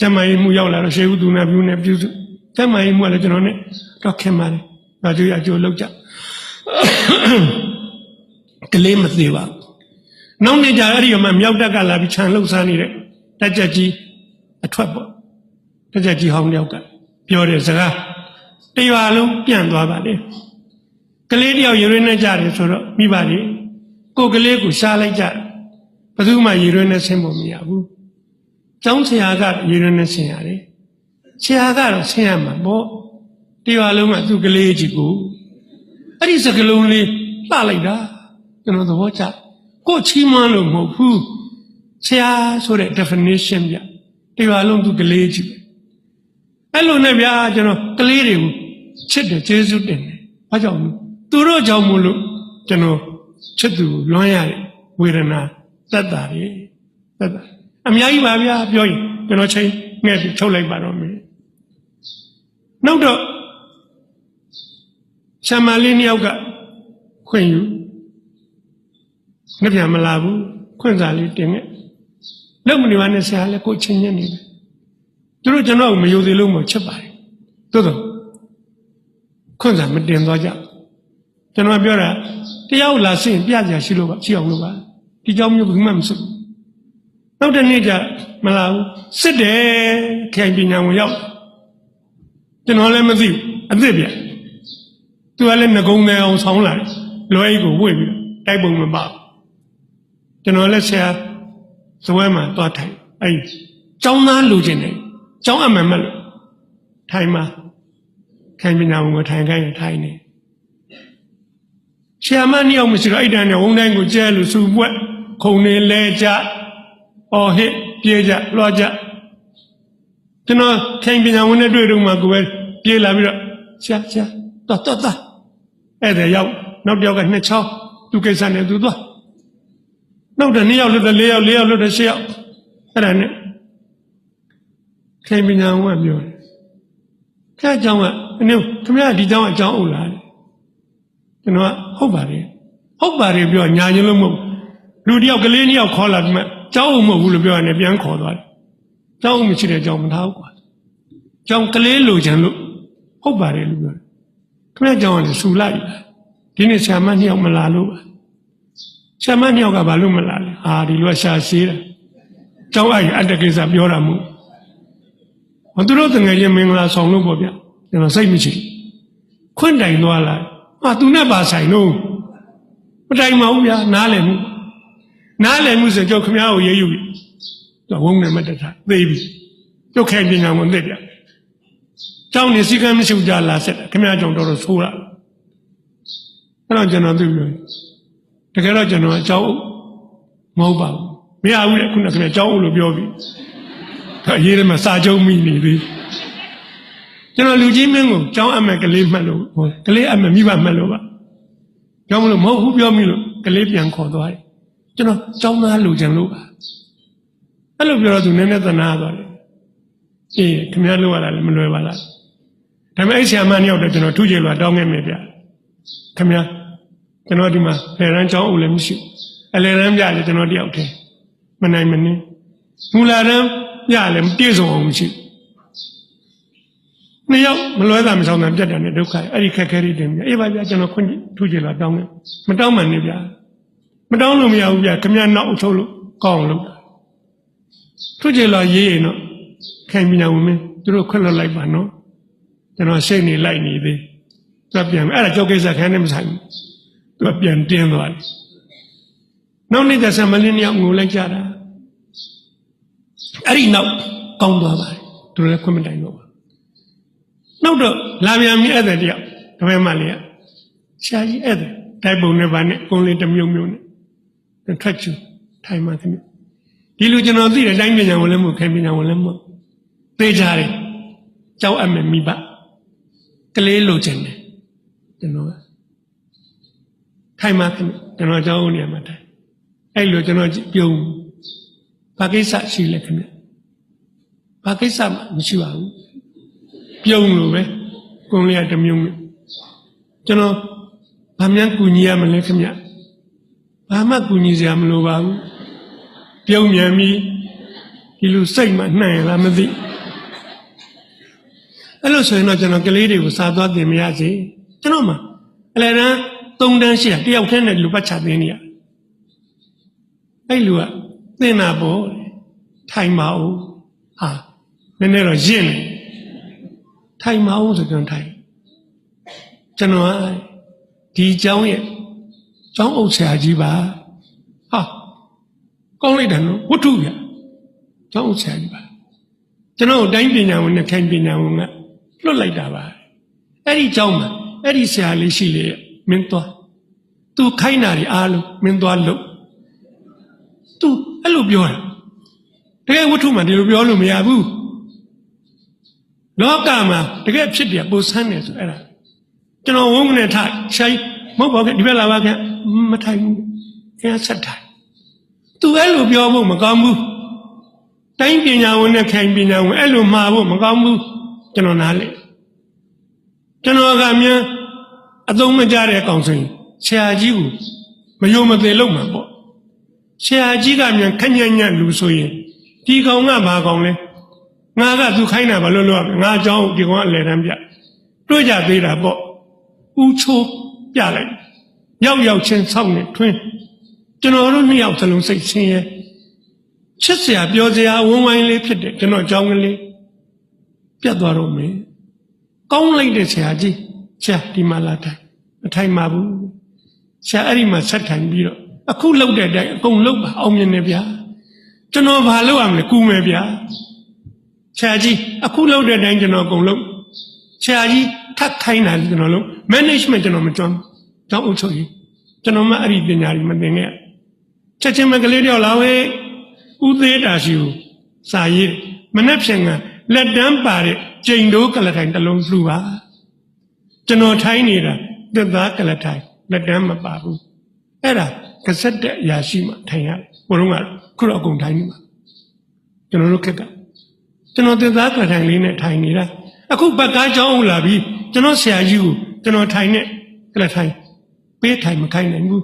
A: ကျမကြီးမှုရောက်လာတော့ရှေးဥဒုနာပြုနဲ့ပြုစုကျမကြီးမှုကလည်းကျွန်တော်နဲ့တော့ခင်ပါတယ်ဒါကြိုးရကြိုးလောက်ကြကလေးမသေးပါဘူးနောက်နေ့ကျအဲ့ဒီမှာမြောက်တက်ကလာပြီးခြံလှုပ်ရှားနေတဲ့တက်ကြက်ကြီးအထွက်ပေါ့တက်ကြက်ကြီးဟောင်းတယောက်က ပြောတဲ့စကားတရွာလုံးပြန့်သွားပါလေကလေးတယောက်ရေရွေးနေကြတယ်ဆိုတော့မိပါလေကိုကလေးကိုရှားလိုက်ကြဘယ်သူမှရေရွေးနေဆင်းဖို့မရဘူးကျောင်းဆရာကရေရွေးနေဆင်းရတယ်ဆရာကတော့ဆင်းရမှာပေါ့တရွာလုံးကသူ့ကလေးကြီးကိုအဲ့ဒီစကလုံးလေးလှလိုက်တာကျွန်တော်သဘောကျကိုချီးမွမ်းလို့မဟုတ်ဘူးဆရာဆိုတဲ့ definition ပြတရွာလုံးသူကလေးကြီးအဲ့လိုနဲ့ဗျာကျွန်တော်ကလေးတွေကိုချစ်တယ်ကျေးဇူးတင်တယ်ဘာကြောင့်လဲသူတို့ကြောင့်မို့လို့ကျွန်တော်ချစ်သူလွမ်းရတဲ့ဝေဒနာသက်တာတွေသက်တာအများကြီးပါဗျာပြောရင်ကျွန်တော်ချိန်ငှက်ပြီးချုပ်လိုက်ပါတော့မယ်နောက်တော့ဆံမလေးနှစ်ယောက်ကခွင့်ယူနှစ်ပြန်မလာဘူးခွင့်စာလေးတင်ခဲ့လုံမနေပါနဲ့ဆရာလည်းကိုချင်းညက်နေတယ်သူတို့ကျွန်တော်မယုံသေးလို့မချစ်ပါတယ်သို့တော့ခွင့်စာမတင်သွားကြကျွန်တော်ပြောတာတယောက်လာဆင်းပြကြရှိလို့ပါရှိအောင်လို့ပါဒီကြောင့်မျိုးဘူးမှမစွနောက်တစ်နေ့ကျမလာဘူးစစ်တယ်ခိုင်ပညာဝင်ရောက်ကျွန်တော်လည်းမသိဘူးအသစ်ပြသူကလည်းငကုံငယ်အောင်ဆောင်းလာတယ်လွယ်အိတ်ကိုဝှေ့ပြီးတိုက်ပုံမပါကျွန်တော်လည်းဆရာဇပွဲမှာသွားထိုင်အဲ့ကျောင်းသားလူချင်းတယ်ကျောင်းအမှန်မလို့ထိုင်မှာခိုင်ပညာဝင်ထိုင်ခိုင်းထိုင်နေဆရာမနှစ်ယောက်မရှိတော့အဲ့တန်းနဲ့ဝုန်းတိုင်းကိုကျဲလို့စူပွက်ခုံနေလဲကြအော်ဟစ်ပြေးကြလွှားကြကျွန်တော်ခိုင်ပညာဝင်နဲ့တွေ့တော့မှကိုပဲပြေးလာပြီးတော့ဆရာတော့အဲ့ဒါရောက်နောက်တစ်ယောက်ကနှစ်ချောင်းသူကိစ္စနဲ့သူသွားနောက်တစ်နှစ်ယောက်လွတ်တယ်၄ယောက်လွတ်တယ်၈ယောက်အဲ့ဒါနဲ့ခိုင်ပညာဝင်ကပြောတယ်ခဲအကြောင်းကအနည်းခင်ဗျားဒီကြောင်းအကြောင်းအုပ်လာတယ်ကျွန်တော်ကဟုတ်ပါတယ်ပြောညာချင်းလို့မဟုတ်လူတယောက်ကလေးနှစ်ယောက်ခေါ်လာပြီးမှကြောင်းအုပ်မဟုတ်ဘူးလို့ပြောရတယ်ပြန်ခေါ်သွားတယ်ကြောင်းအုပ်မရှိတဲ့ကြောင်းမထားဘူးကွာကြောင်းကလေးလိုချင်လို့ဟုတ်ပါတယ်လို့ပြောတယ်ခင်ဗျားကြောင်းကလည်းစူလိုက်ဒီနေ့ဆရာမနှစ်ယောက်မလာလို့ပါဆရာမနှစ်ယောက်ကဘာလို့မလာလဲဒီလိုရှာရှည်တာကြောင်းအဲ့အတ္တကိစ္စပြောတာမို့သူတို့တငယ်ချင်းမင်္ဂလာဆောင်လို့ပေါ့ဗျကျွန်တော်စိတ်မရှိခွင့်တိုင်သွားလာသူနဲ့ပါဆိုင်လို့မတိုင်ပါဘူးဗျာနားလည်မှုဆိုကြောက်ခမ ्या ကိုရေးယူပြီသူဝုန်းနဲ့မတက်တာသေပြီကျုပ်ခိုင်ပညာဝင်သက်ပြကျောင်းနေစီကံမရှိကြလာဆက်ခမ ्या ကြောင့်တော်တော်ဆိုးတာအဲ့တော့ကျွန်တော်သူပြောတကယ်တော့ကျွန်တော်အကြောင်းမဟုတ်ပါဘူးမရဘူးလေခုနကခမ ्या ကျောင်းဦးလို့ပြောပြီအရေးထဲမှာစာချုပ်မိနေသေးကျွန်တော်လူကြီးမင်းကိုကျောင်းအမယ်ကလေးမှတ်လို့ကလေးအမယ်မိဘမှတ်လို့ပါကြောင်းမလို့မဟုတ်ဘူးပြောမိလို့ကလေးပြန်ခေါ်သွားတယ်ကျွန်တော်ကျောင်းသားလူချင်လို့ပါအဲ့လိုပြောတော့သူနည်းနည်းသနာသွားတယ်ခင်ဗျားလို့ရတာလည်းမလွယ်ပါလားဒါပေမဲ့အဲ့ဆရာမနှစ်ယောက်တော့ကျွန်တော်ထုချေလွာတောင်းခဲ့မယ်ဗျခင်ဗျားကျွန်တော်ဒီမှာလေရန်ကျောင်းဦးလည်းမရှိအလေရန်ပြလည်းကျွန်တော်တယောက်တည်းမနိုင်မနှင်းမူလာရန်ပြလည်းမပြည့်စုံအောင်မရှိနှစ်ယောက်မလွဲတာမဆောင်တာပြတ်တယ်နဲ့ဒုက္ခအဲ့ဒီခက်ခဲတွေတင်ပြအေးပါဗျာကျွန်တော်ခွင့်ထုချေလွာတောင်းခဲ့မတောင်းမှနေဗျာမတောင်းလို့မရဘူးဗျာခင်ဗျားနောက်အထုတ်လို့ကောင်းလို့ထုချေလွာရေးရင်တော့ခိုင်ပညာဝင်မင်းသူတို့ခွင့်လွှတ်လိုက်ပါနော်ကျွန်တော်စိတ်နေလိုက်နေသေးသူကပြန်အဲ့ဒါကြောက်ကိစ္စခံနေမဆိုင်ဘူးသူကပြန်တင်းသွားတယ်နောက်နေ့ကျဆံမလင်းနှစ်ယောက်ငိုလိုက်ကြတာအဲ့ဒီနောက်ကောင်းသွားပါတယ်သူလည်းခွင့်မတိုင်တော့ပါနောက်တော့လာပြန်ပြီအဲ့တဲ့တယောက်တပည့်မလေးကရှားကြီးအဲ့တဲ့တိုက်ပုံနဲ့ဗာနဲ့ကုန်းလေးတစ်မြုံနဲ့ထွက်ချူထိုင်မှခင်ဗျဒီလိုကျွန်တော်သိတယ်တိုင်းပညာဝင်လည်းမဟုတ်ခိုင်ပညာဝင်လည်းမဟုတ်သိကြတယ်ကြောက်အမယ်မိဘကလေးလိုချင်တယ်ကျွန်တော်ထိုင်မှခင်ဗျကျွန်တော်ကြောက်ဦးနေမှာထိုင်အဲ့လိုကျွန်တော်ပြုံးဘာကိစ္စရှိလဲခင်ဗျဘာကိစ္စမှမရှိပါဘူးပြုံးလို့ပဲကုန်းလေးကတစ်မြုံနဲ့ကျွန်တော်ဘာမှကူညီရမလဲခင်ဗျဘာမှကူညီစရာမလိုပါဘူးပြုံးမြန်ပြီးဒီလိုစိတ်မှနှံ့ရလားမသိအဲ့လိုဆိုရင်တော့ကျွန်တော်ကလေးတွေကိုစာသွားတင်မရစေကျွန်တော်မှအလယ်တန်း3တန်းရှိတာတယောက်တည်းနဲ့လူပတ်ချသင်နေရအဲ့လူကသင်တာပေါ့ထိုင်ပါဦးနည်းနည်းတော့ရင့်နေ ထိုင်မအောင်ဆိုကျွန်တော်ထိုင်ကျွန်တော်ဒီเจ้าရဲ့เจ้าအုပ်ဆရာကြီးပါဟာကောင်းလိုက်တယ်နော်ဝတ္ထုပြเจ้าအုပ်ဆရာကြီးပါကျွန်တော်တိုင်းပညာဝန်နဲ့ခိုင်ပညာဝန်ကလွတ်လိုက်တာပါအဲ့ဒီเจ้าမှာအဲ့ဒီဆရာလေးရှိလေမင်းသွားသူခိုင်းတာတွေအားလုံးမင်းသွားလို့သူအဲ့လိုပြောတာတကယ်ဝတ္ထုမှာဒီလိုပြောလို့မရဘူးလောကမှာတကယ်ဖြစ်တယ်ပိုဆန်းတယ်ဆိုအဲ့ဒါကျွန်တော်ဝုန်းကနေထိုင်ရှိုင်းမဟုတ်ပါဘူးဒီဘက်လာပါခင်မထိုင်ဘူးခင်ဗျာဆက်ထိုင်သူအဲ့လိုပြောဖို့မကောင်းဘူးတိုင်းပညာဝန်နဲ့ခိုင်ပညာဝန်အဲ့လိုမှားဖို့မကောင်းဘူးကျွန်တော်နားလေကျွန်တော်ကမြန်အသုံးမကျတဲ့အကောင်ဆိုရင်ဆရာကြီးကိုမယုံမသိလို့မှာပေါ့ဆရာကြီးကမြန်ခညံ့ညံ့လူဆိုရင်ဒီကောင်ကဘာကောင်လဲငါကသူခိုင်းတာဘာလို့လို့ငါအကြောင်းဒီကောင်ကအလဲတန်းပြတွေ့ကြသေးတာပေါ့ဦးချိုးပြလိုက်ရောက်ချင်းဆောက်နေထွင်းကျွန်တော်တို့နှစ်ယောက်စလုံးစိတ်ဆင်းရဲချစ်စရာပြောစရာဝန်းဝိုင်းလေးဖြစ်တယ်ကျွန်တော်အကြောင်းကလေးပြတ်သွားတော့မယ်ကောင်းလိုက်တဲ့ဆရာကြီးဆရာဒီမှာလာထိုင်မထိုင်ပါဘူးဆရာအဲ့ဒီမှာဆက်ထိုင်ပြီးတော့အခုလောက်တဲ့အတိုင်းအကုန်လောက်ပါအောင်မြင်နေဗျာကျွန်တော်ဘာလုပ်ရမလဲကူမယ်ဗျာဆရာကြီးအခုလောက်တဲ့အတိုင်းကျွန်တော်အကုန်လုံးဆရာကြီးထပ်ခိုင်းတာကျွန်တော်လုံး management ကျွန်တော်မကျွမ်းကြောင်းအုပ်ချုပ်ရေးကျွန်တော်မှအဲ့ဒီပညာတွေမသင်ခဲ့ချက်ချင်းမကလေးတယောက်လာဝဲဥသေးတာရှိကိုစာရေးမနှက်ဖြင်ကလက်တန်းပါတဲ့ကျိန်တိုးကလထိုင်တစ်လုံးလှူပါကျွန်တော်ထိုင်းနေတာသက်သားကလထိုင်လက်တန်းမပါဘူးအဲ့ဒါကစက်တဲ့အရာရှိမှထိုင်ရတယ်ဘုရုံးကခုတော့အကုန်ထိုင်နေမှာကျွန်တော်တို့ခက်ကကျွန်တော်သက်သားကလထိုင်လေးနဲ့ထိုင်နေတာအခုဘက်ကားကြောင်းလာပြီးကျွန်တော်ဆရာကြီးကိုကျွန်တော်ထိုင်နဲ့ကလထိုင်ပေးထိုင်မခိုင်းနိုင်ဘူး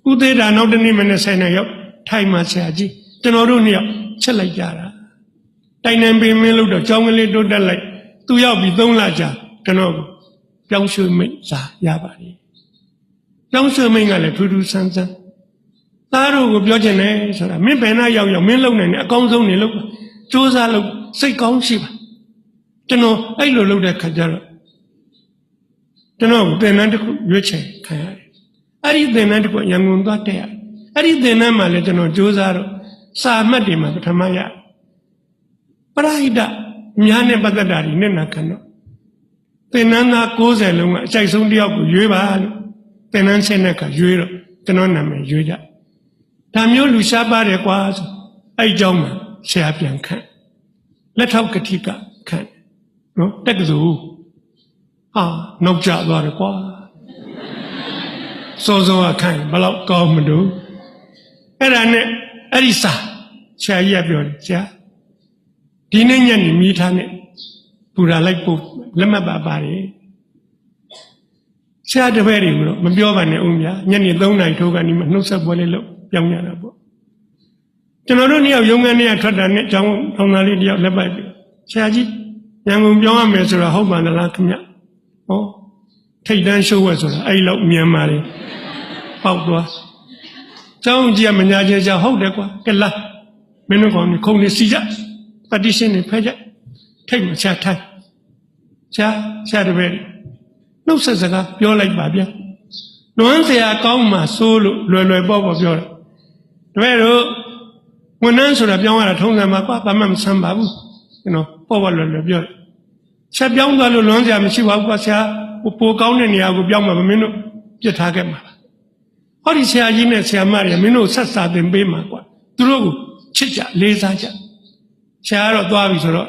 A: ဥသေးတာနောက်တနေ့မနေ့10နှစ်ရောက်ထိုင်မှာဆရာကြီးကျွန်တော်တို့နှစ်ယောက်ချက်လိုက်ကြတာတိုင်နှံပင်မင်းလို့တော့ကြောင်းကလေးတိုးတက်လိုက်သူရောက်ပြီး3လကြာကျွန်တော်ပြောင်းရွှေ့မိတ်စာရပါတယ်ပြောင်းရွှေ့မိတ်ကလည်းထူးထူးဆန်းဆန်းသားတို့ကိုပြောချင်တယ်ဆိုတာမင်းဘယ်နှရောက်မင်းလုံနိုင်တယ်အကောင်းဆုံးနေလို့စူးစမ်းလို့စိတ်ကောင်းရှိပါကျွန်တော်အဲ့လိုလုပ်တဲ့ခါကျတော့ကျွန်တော်သင်တန်းတစ်ခုရွေးချယ်ခံရတယ်အဲ့ဒီသင်တန်းတစ်ခုရန်ကုန်သွားတက်ရတယ်အဲ့ဒီသင်တန်းမှာလည်းကျွန်တော်စူးစမ်းတော့စာမှတ်တွေမှာပထမရပရိဟိတများနဲ့ပတ်သက်တာတွေနဲ့နာခံတော့သင်္นานသား90လုံးကအကြိုက်ဆုံးတယောက်ကိုရွေးပါလို့သင်္นานဆက်တဲ့ကရွေးတော့ကျွန်တော်နာမည်ရွေးကြဒါမျိုးလူရှားပါတယ်ကွာဆိုအဲ့เจ้าမှာဆရာပြန်ခန့်လက်ထောက်ကတိကခန့်နော်တက်ကစိုးဟာနောက်ကျသွားတယ်ကွာစောစောကခန့်ဘလောက်ကောင်းမလို့အဲ့ဒါနဲ့အဲ့ဒီစာဆရာကြီးကပြောတယ်ဆရာဒီနေ့ညနေမိထားနဲ့ပူရာလိုက်ပို့လက်မှတ်ပါပါတယ်ဆရာတပည့်တွေကိုတော့မပြောပါနဲ့ဦးမြညနေ3နာရီထိုးကနေမှနှုတ်ဆက်ပွဲလေးလုပ်ပြောင်းရတာပေါ့ကျွန်တော်တို့နှစ်ယောက်ရုံးခန်းထဲကထွက်တာနဲ့ကျောင်းထောင်သားလေးတယောက်လက်ပိုက်ပြီးဆရာကြီးရန်ကုန်ပြောင်းရမယ်ဆိုတာဟုတ်ပါသလားခင်ဗျဟောထိတ်တန်းရှိုးဝဲဆိုတာအဲ့လောက်မြန်ပါလေပေါက်သွားကျောင်းကြီးကမညာချင်းချဟုတ်တယ်ကွာကလာမင်းတို့ကောင်ခုံနေစီကြပတိရှင်နေဖဲကြထိတ်မချထိုင်ဆရာတပည့်နှုတ်ဆက်စကားပြောလိုက်ပါဗျာလွမ်းစရာကောင်းမှစိုးလို့လွယ်ပေါ့ပြောတယ်တပည့်တို့ဝန်ထမ်းဆိုတာပြောင်းရတာထုံးစံပါကွာဘာမှမဆန်းပါဘူးကျွန်တော်ပေါ့လွယ်ပြောတယ်ဆက်ပြောင်းသွားလို့လွမ်းစရာမရှိပါဘူးကွာဆရာပိုကောင်းတဲ့နေရာကိုပြောင်းမှာမင်းတို့ပြစ်ထားခဲ့မှာဟောဒီဆရာကြီးနဲ့ဆရာမတွေမင်းတို့ဆက်စာသင်ပေးမှာကွာသူတို့ကိုချစ်ကြလေးစားကြဆရာကတော့သွားပြီဆိုတော့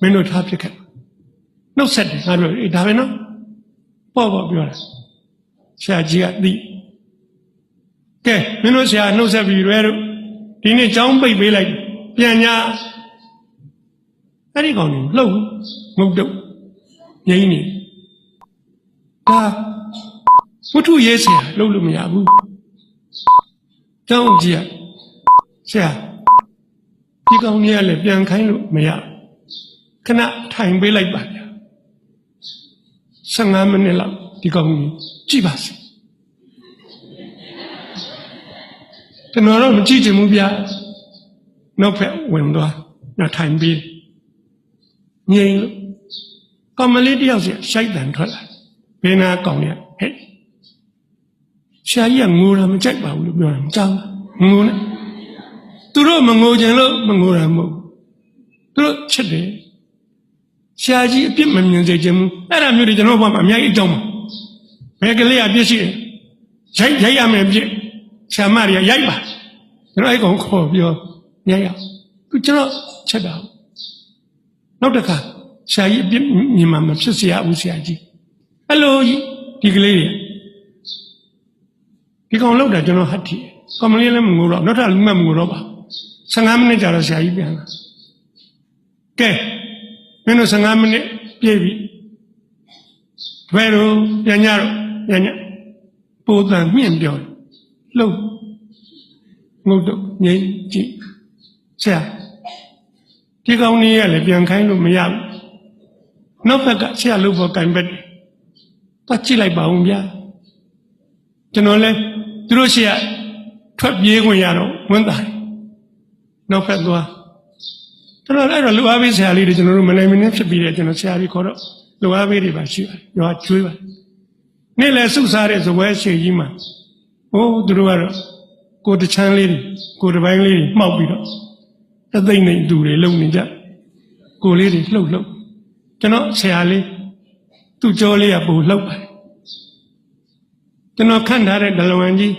A: မင်းတို့ထားဖြစ်ခဲ့နှုတ်ဆက်တယ်ငါတို့ဒါပဲနော်ပေါ့ပြောတာဆရာကြီးကသိကဲမင်းတို့ဆရာနှုတ်ဆက်ပြီးရွယ်တို့ဒီနေ့ကျောင်းပိတ်ပေးလိုက်ပြန်ညာအဲ့ဒီကောင်တွေလှုပ်ငုတ်တုတ်ငိမ့်နေဒါဝတ္ထုရေးဆရာလှုပ်လို့မရဘူးကျောင်းကြီးကဆရာဒီကောင်ကြီးကလည်းပြန်ခိုင်းလို့မရခဏထိုင်ပေးလိုက်ပါဗျာ15မိနစ်လောက်ဒီကောင်ကြီးကြည့်ပါစေကျွန်တော်တော့မကြည့်ချင်ဘူးဗျာနောက်ဖက်ဝင်သွားနောက်ထိုင်ပြီးငြိမ်လို့ ကောင်မလေးတယောက်စီရှိုက်တန်ထွက်လာဘယ်နာကောင်ရဟဲ့ရှာကြီးကငိုတာမကြိုက်ပါဘူးလို့ပြောတာမကြောက်ငိုနဲ့သူတို့မငိုကြလို့မငိုတာမဟုတ်သူတို့ချစ်တယ်ရှာကြီးအပြစ်မမြင်စေချင်ဘူးအဲ့ဒါမျိုးတွေကျွန်တော်ဘာမှအများကြီးအကြောင်းပါဘယ်ကလေးအပြစ်ရှိတယ်ရိုက်ရမယ်အပြစ်ရှာမတွေကရိုက်ပါကျွန်တော်အဲ့ကောင်ခေါ်ပြောရိုက်ရသူကျွန်တော်ချက်တာနောက်တစ်ခါရှာကြီးအပြစ်မြင်မှမဖြစ်เสียဘူးဆရာကြီးအဲ့လိုဒီကလေးတွေဒီကောင်လောက်တာကျွန်တော်ဟတ်ထီကောင်မလေးလည်းမငိုတော့နောက်ထပ်လူမငိုတော့ပါ15မိနစ်ကြာတော့ဆရာကြီးပြန်လာကဲမင်းတို့15မိနစ်ပြည့်ပြီဘယ်လိုပြန်ညတော့ပြန်ညပိုတန်မြင့်ပြောလှုပ်ငုတ်တော့ငြိမ်ကြည့်ဆရာဒီကောင်ကြီးကလည်းပြန်ခိုင်းလို့မရဘူးနောက်ဘက်ကဆရာလို့ပေါ်ကင်ဘက်တော့ကြည့်လိုက်ပါဦးဗျာကျွန်တော်လည်းသူတို့ရှိရထွက်ပြေးခွင့်ရတော့ဝန်တာနောက်ဖက်သွားကျွန်တော်အဲ့တော့လူအားပေးဆရာလေးတွေကျွန်တော်တို့မနိုင်မနှင်းဖြစ်ပြီးတယ်ကျွန်တော်ဆရာကြီးခေါ်တော့လူအားပေးတွေပါရှိပါတယ်ရွာကျွေးပါနေ့လည်းစုစားတဲ့ဇပွဲရှည်ကြီးမှာသူတို့ကတော့ကိုတချမ်းလေးတွေကိုတပိုင်းလေးတွေမှောက်ပြီးတော့အသိမ့်နေသူတွေလုံနေကြကိုလေးတွေလှုပ်ကျွန်တော်ဆရာလေးသူ့ကြောလေးကပို့လှုပ်ပါတယ်ကျွန်တော်ခန့်ထားတဲ့ဒလဝန်ကြီး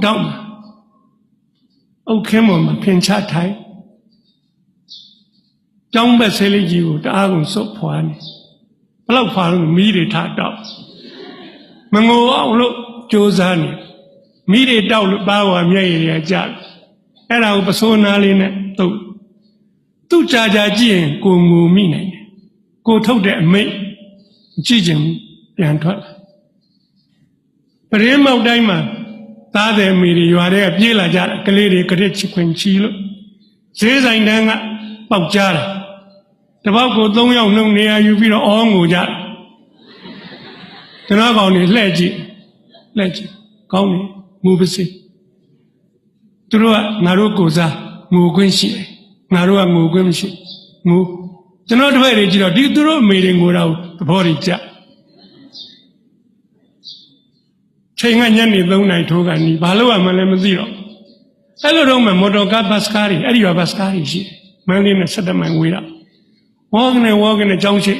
A: တောက်မှာအုတ်ခင်းပေါ်မှာဖင်ချထိုင်ကျောင်းဘက်ဆေးလေးကြီးကိုတအားကုန်စုပ်ဖွာနေဘလောက်ဖွာလို့မီးတွေထတောက်မငိုအောင်လို့ကြိုးစားနေမီးတွေတောက်လို့ပါဝါမျက်ရည်တွေကျအဲ့ဒါကိုပစိုးနာလေးနဲ့သူ့ကြာကြည့်ရင်ကိုငိုမိနိုင်တယ်ကိုထုတ်တဲ့အမိတ်ကြည့်ချင်ပြန်ထွက်လာပရင်းမောက်တိုင်းမှာသားတယ်မိတွေရွာတွေကပြေးလာကြတယ်ကလေးတွေကရစ်ချခွင်ချီလို့ဈေးဆိုင်တန်းကပေါက်ကြတယ်တပေါက်ကို3ယောက်နှုတ်နေရာယူပြီးတော့အောငိုကြတယ်ကျွန်တော်ကောင်တွေလှဲ့ကြည့်ကောင်းတယ်ငိုပါစေသူတို့ကငါတို့ကိုစားငိုခွင့်ရှိတယ်ငါတို့ကငိုခွင့်မရှိငိုကျွန်တော်တပည့်တွေကြည့်တော့ဒီသူတို့အမေတွေငိုတာကိုသဘောတွေကျချိန်ကညနေ3 နာရီထိုးကနေဘာလို့မှလည်းမသိတော့အဲ့လိုတော့မှမော်တော်ကားဘတ်စကားတွေအဲ့ဒီကဘတ်စကားတွေရှိတယ်မန္တလေးနဲ့17 မိုင်ဝေးတာဝေါကနေကြောင်းရှိ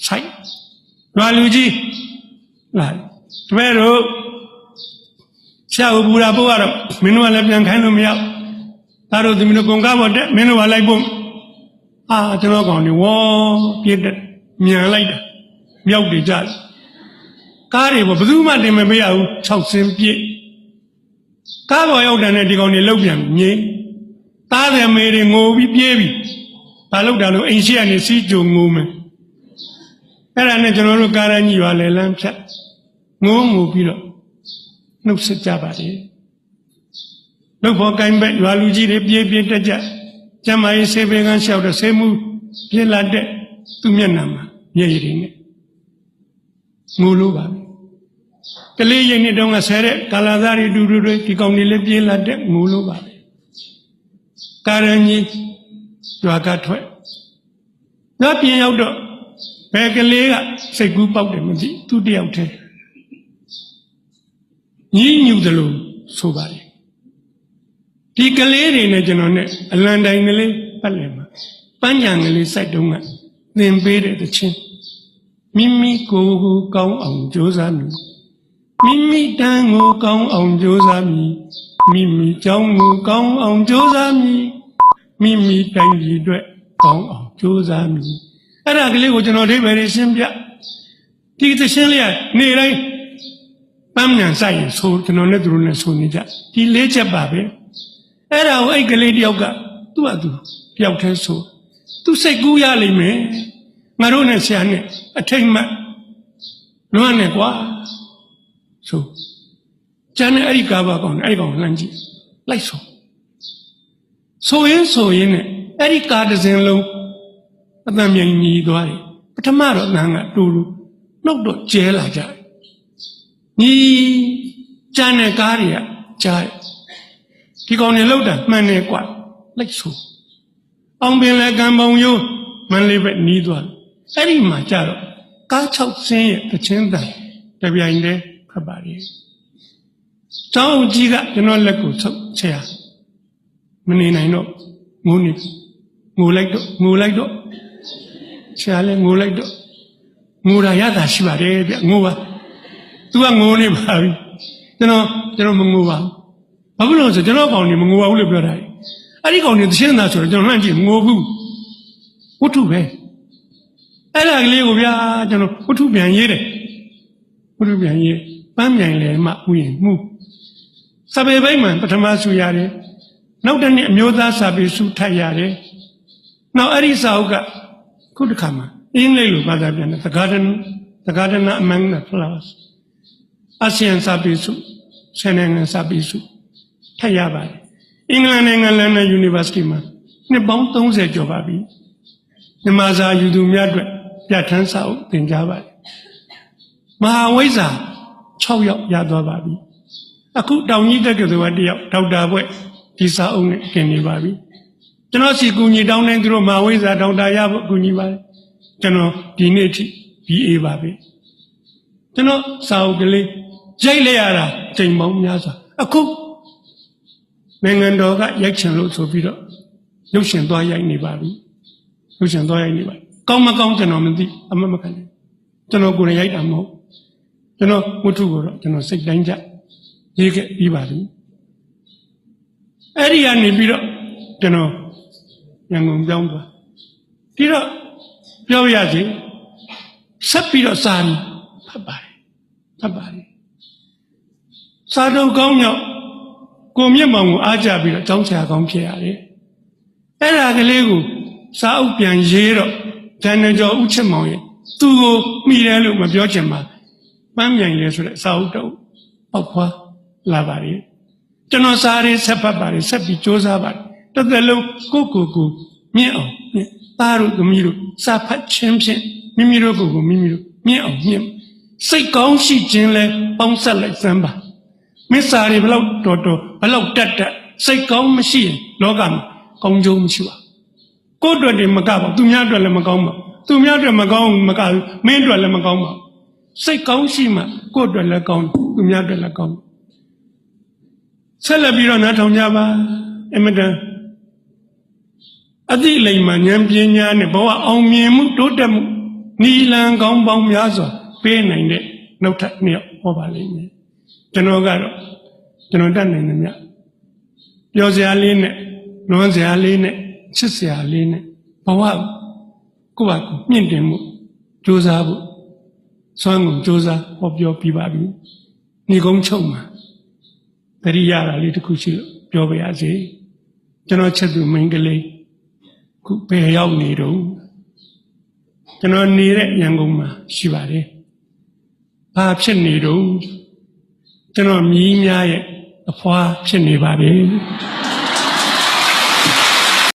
A: ဆိုင်ရွာလူကြီးလာတပည့်တို့ရှားဘူရာပို့ကတော့မင်းတို့ကလည်းပြန်ခိုင်းလို့မရဒါတို့ဒီမင်းတို့ကုန်ကားပေါ်တက်မင်းတို့ကလိုက်ဖို့ကျွန်တော်ကောင်တွေဝေါပြည့်တက်မြန်လိုက်တာမြောက်တွေကြတယ်ကားတွေဘယ်သူမှတင်မပေးရဘူး6 စင်းပြည့်ကားပေါ်ရောက်တယ်နဲ့ဒီကောင်တွေလောက်ပြန်ငြိမ်သားတယ်မေတွေငိုပြီးပြေးပြီးဘာလောက်တာလို့အိမ်ရှိကနေစီးကြုံငိုမယ်အဲ့ဒါနဲ့ကျွန်တော်တို့ကားရကြီးရွာလေလမ်းဖြတ်ငိုပြီးတော့နှုတ်ဆက်ကြပါလေလောက်ဖို့ကိုင်းဘက်ရွာလူကြီးတွေပြေးတက်ကြကျမကြီးဆေးပေးကန်းလျှောက်တဲ့ဆေးမှုပြင်းလာတဲ့သူ့မျက်နှာမှာမျက်ရည်တွေနဲ့ငိုလို့ပါကလေးရိတ်နှစ်တုန်းကဆဲတဲ့ကာလာသားတွေတူတွေဒီကောင်တွေလည်းပြေးလာတဲ့ငိုလို့ပါကာရန်ကြီးရွာကထွက်နောက်ပြင်ရောက်တော့ဘယ်ကလေးကစိတ်ကူးပေါက်တယ်မသိသူတယောက်တည်းညီးညူတယ်လို့ဆိုပါတယ်ဒီကလေးတွေနဲ့ကျွန်တော်နဲ့အလံတိုင်ကလေးပတ်လည်မှာပန်းညံကလေးစိုက်တုံးကသင်ပေးတဲ့တခြင်းမိမိကိုယ်ကိုကောင်းအောင်ကြိုးစားမည်မိမိတန်းကိုကောင်းအောင်ကြိုးစားမည်မိမိကြောင်းကိုကောင်းအောင်ကြိုးစားမည်မိမိတိုင်းပြည်အတွက်ကောင်းအောင်ကြိုးစားမည်အဲ့ဒါကလေးကိုကျွန်တော်အဓိပ္ပာယ်ရှင်းပြဒီသရှင်လေးကနေတိုင်းပန်းညံစိုက်ရင်ဆိုကျွန်တော်နဲ့သူတို့နဲ့ဆိုနေကြဒီ4 ချက်ပါပဲအဲ့ဒါကိုအဲ့ကလေးတယောက်ကသူ့အတူတယောက်တည်းဆိုသူစိတ်ကူးရလိမ့်မယ်ငါတို့နဲ့ဆရာနဲ့အထိတ်မှလွမ်းနေကွာဆိုကျန်တဲ့အဲ့ဒီကားပါကောင်အဲ့ဒီကောင်လှမ်းကြည့်လိုက်ဆိုရင်နဲ့အဲ့ဒီကားတစ်စင်းလုံးအတန်မြန်ကြီးသွားတယ်ပထမတော့နန်းကတူနှုတ်တော့ကျဲလာကြတယ်ညီကျန်တဲ့ကားတွေကကြားတယ်ဒီကောင်တွေလောက်တာမှန်တယ်ကွာလိုက်ဆိုအောင်ပင်လည်းကံပုံရိုးမန္တလေးဘက်နီးသွား အဲ့ဒီမှာကြတော့ကား6ဆင်းရဲ့တခြင်းတန်တပြိုင်တည်းဖတ်ပါလေကျောင်းကြီးကကျွန်တော်လက်ကိုဆုပ်ချရမနေနိုင်တော့ငိုနေငိုလိုက်တော့ဆရာလည်းငိုလိုက်တော့ငိုတာရတာရှိပါတယ်ဗျငိုပါ तू ကငိုနေပါပြီကျွန်တော်မငိုပါဘူးဘာဖြစ်လို့လဲဆိုကျွန်တော်ကောင်နေမငိုပါဘူးလို့ပြောတာအဲ့ဒီကောင်နေသရှင်းသားဆိုတော့ကျွန်တော်မှန်းကြည့်ငိုဘူးဝတ္ထုပဲအဲ့ဒါကလေးကိုဗျာကျွန်တော်ဝတ္ထုပြန်ရေးတယ်ဝတ္ထုပြန်ရေးပန်းမြိုင်လေမှဥယျာဉ်မှုစာပေပိုင်းမှာပထမဆူရတယ်နောက်တစ်နှစ်အမျိုးသားစာပေစုထပ်ရတယ်နောက်အဲ့ဒီစာအုပ်ကခုတစ်ခါမှာအင်္ဂလိပ်လိုဘာသာပြန်တယ် The Garden Among the Flowers အာဆီယံစာပေစုဆယ်နိုင်ငံစာပေစုထပ်ရပါတယ်အင်္ဂလန်နိုင်ငံလန်ဒန် University မှာနှစ်ပေါင်း30ကျော်ပါပြီမြန်မာစာယူသူများအတွက်ပြဋ္ဌာန်းစာအုပ်သင်ကြားပါတယ်မဟာဝိဇ္ဇာ6ယောက်ရသွားပါပြီအခုတောင်ကြီးတက္ကသိုလ်က1ယောက်ဒေါက်တာဘွဲ့ဒီစာအုပ်နဲ့กินနေပါပြီကျွန်တော်စီကူညီတောင်းနေသူတို့မဟာဝိဇ္ဇာဒေါက်တာရဖို့ကူညီပါတယ်ကျွန်တော်ဒီနေ့ထိ BA ပါပဲကျွန်တော်စာအုပ်ကလေးရိုက်လိုက်ရတာချိန်ပေါင်းများစွာအခုနိုင်ငံတော်ကရိုက်ချင်လို့ဆိုပြီးတော့ရုပ်ရှင်သွားရိုက်နေပါပြီရုပ်ရှင်သွားရိုက်နေပါကောင်းမကောင်းကျွန်တော်မသိအမမခံဘူးကျွန်တော်ကိုယ်ရိုက်တာမဟုတ်ကျွန်တော်ဝတ္ထုကိုတော့ကျွန်တော်စိတ်တိုင်းကြရေးခဲ့ပြီးပါပြီအဲ့ဒီကနေပြီးတော့ကျွန်တော်ရန်ကုန်ပြောင်းသွားပြီးတော့ပြောရစီဆက်ပြီးတော့စာဖတ်ပါတယ်စာတော်ကောင်းရောက်ကိုမြတ်မောင်ကိုအားကြပြီးတော့ကျောင်းဆရာကောင်းဖြစ်ရတယ်အဲ့ဒါကလေးကိုစာအုပ်ပြန်ရေးတော့ဂျန်နကျော်ဦးချစ်မောင်ရဲ့သူ့ကိုမိတယ်လို့မပြောချင်ပါပန်းမြိုင်လေဆိုတဲ့စာအုပ်တော့ပေါက်ဖွာလာပါလေကျွန်တော်စာရေးဆက်ဖတ်ပါတယ်ဆက်ပြီးစူးစမ်းပါတယ်တစ်သက်လုံးကိုမြင့်အောင်သားတို့သမီးတို့စာဖတ်ခြင်းဖြင့်မိမိတို့ကိုမိမိတို့မြင့်အောင်မြင့်စိတ်ကောင်းရှိခြင်းလဲပေါင်းဆက်လိုက်စမ်းပါမစ္စာတွေဘလောက်တော်ဘလောက်တက်စိတ်ကောင်းမရှိရင်လောကမှာကောင်းကျိုးမရှိပါကိုယ့်အတွက်တည်းမကပါသူများအတွက်လည်းမကောင်းပါသူများအတွက်မကောင်းမကဘူးမင်းအတွက်လည်းမကောင်းပါစိတ်ကောင်းရှိမှကိုယ့်အတွက်လည်းကောင်းသူများအတွက်လည်းကောင်းဆက်လက်ပြီးတော့နားထောင်ကြပါအမတန်အတိလိမ္မာဉာဏ်ပညာနဲ့ဘဝအောင်မြင်မှုတိုးတက်မှုနီလန်ကောင်းပေါင်းများစွာပေးနိုင်တဲ့နောက်ထပ်နှစ်ယောက်ဟောပါလိမ့်မယ်ကျွန်တော်ကတော့ကျွန်တော်တတ်နိုင်တယ်မြတ်ပြောစရာလေးနဲ့လွန်စရာလေးနဲ့ချစ်စရာလေးနဲ့ဘဝကိုယ့်ဘာကိုမြင့်တင်မှုကြိုးစားဖို့စွမ်းကုန်ကြိုးစားဟောပြောပြပါပြီညီကုန်းချုပ်မှာတတိယရာလေးတစ်ခုရှိလို့ပြောပါရစေကျွန်တော်ချက်သူမိန်းကလေးခုဘယ်ရောက်နေတော့ကျွန်တော်နေတဲ့ရန်ကုန်မှာရှိပါတယ်ဘာဖြစ်နေတော့ကျွန်တော်မြီးများရဲ့အဖွာဖြစ်နေပါတယ်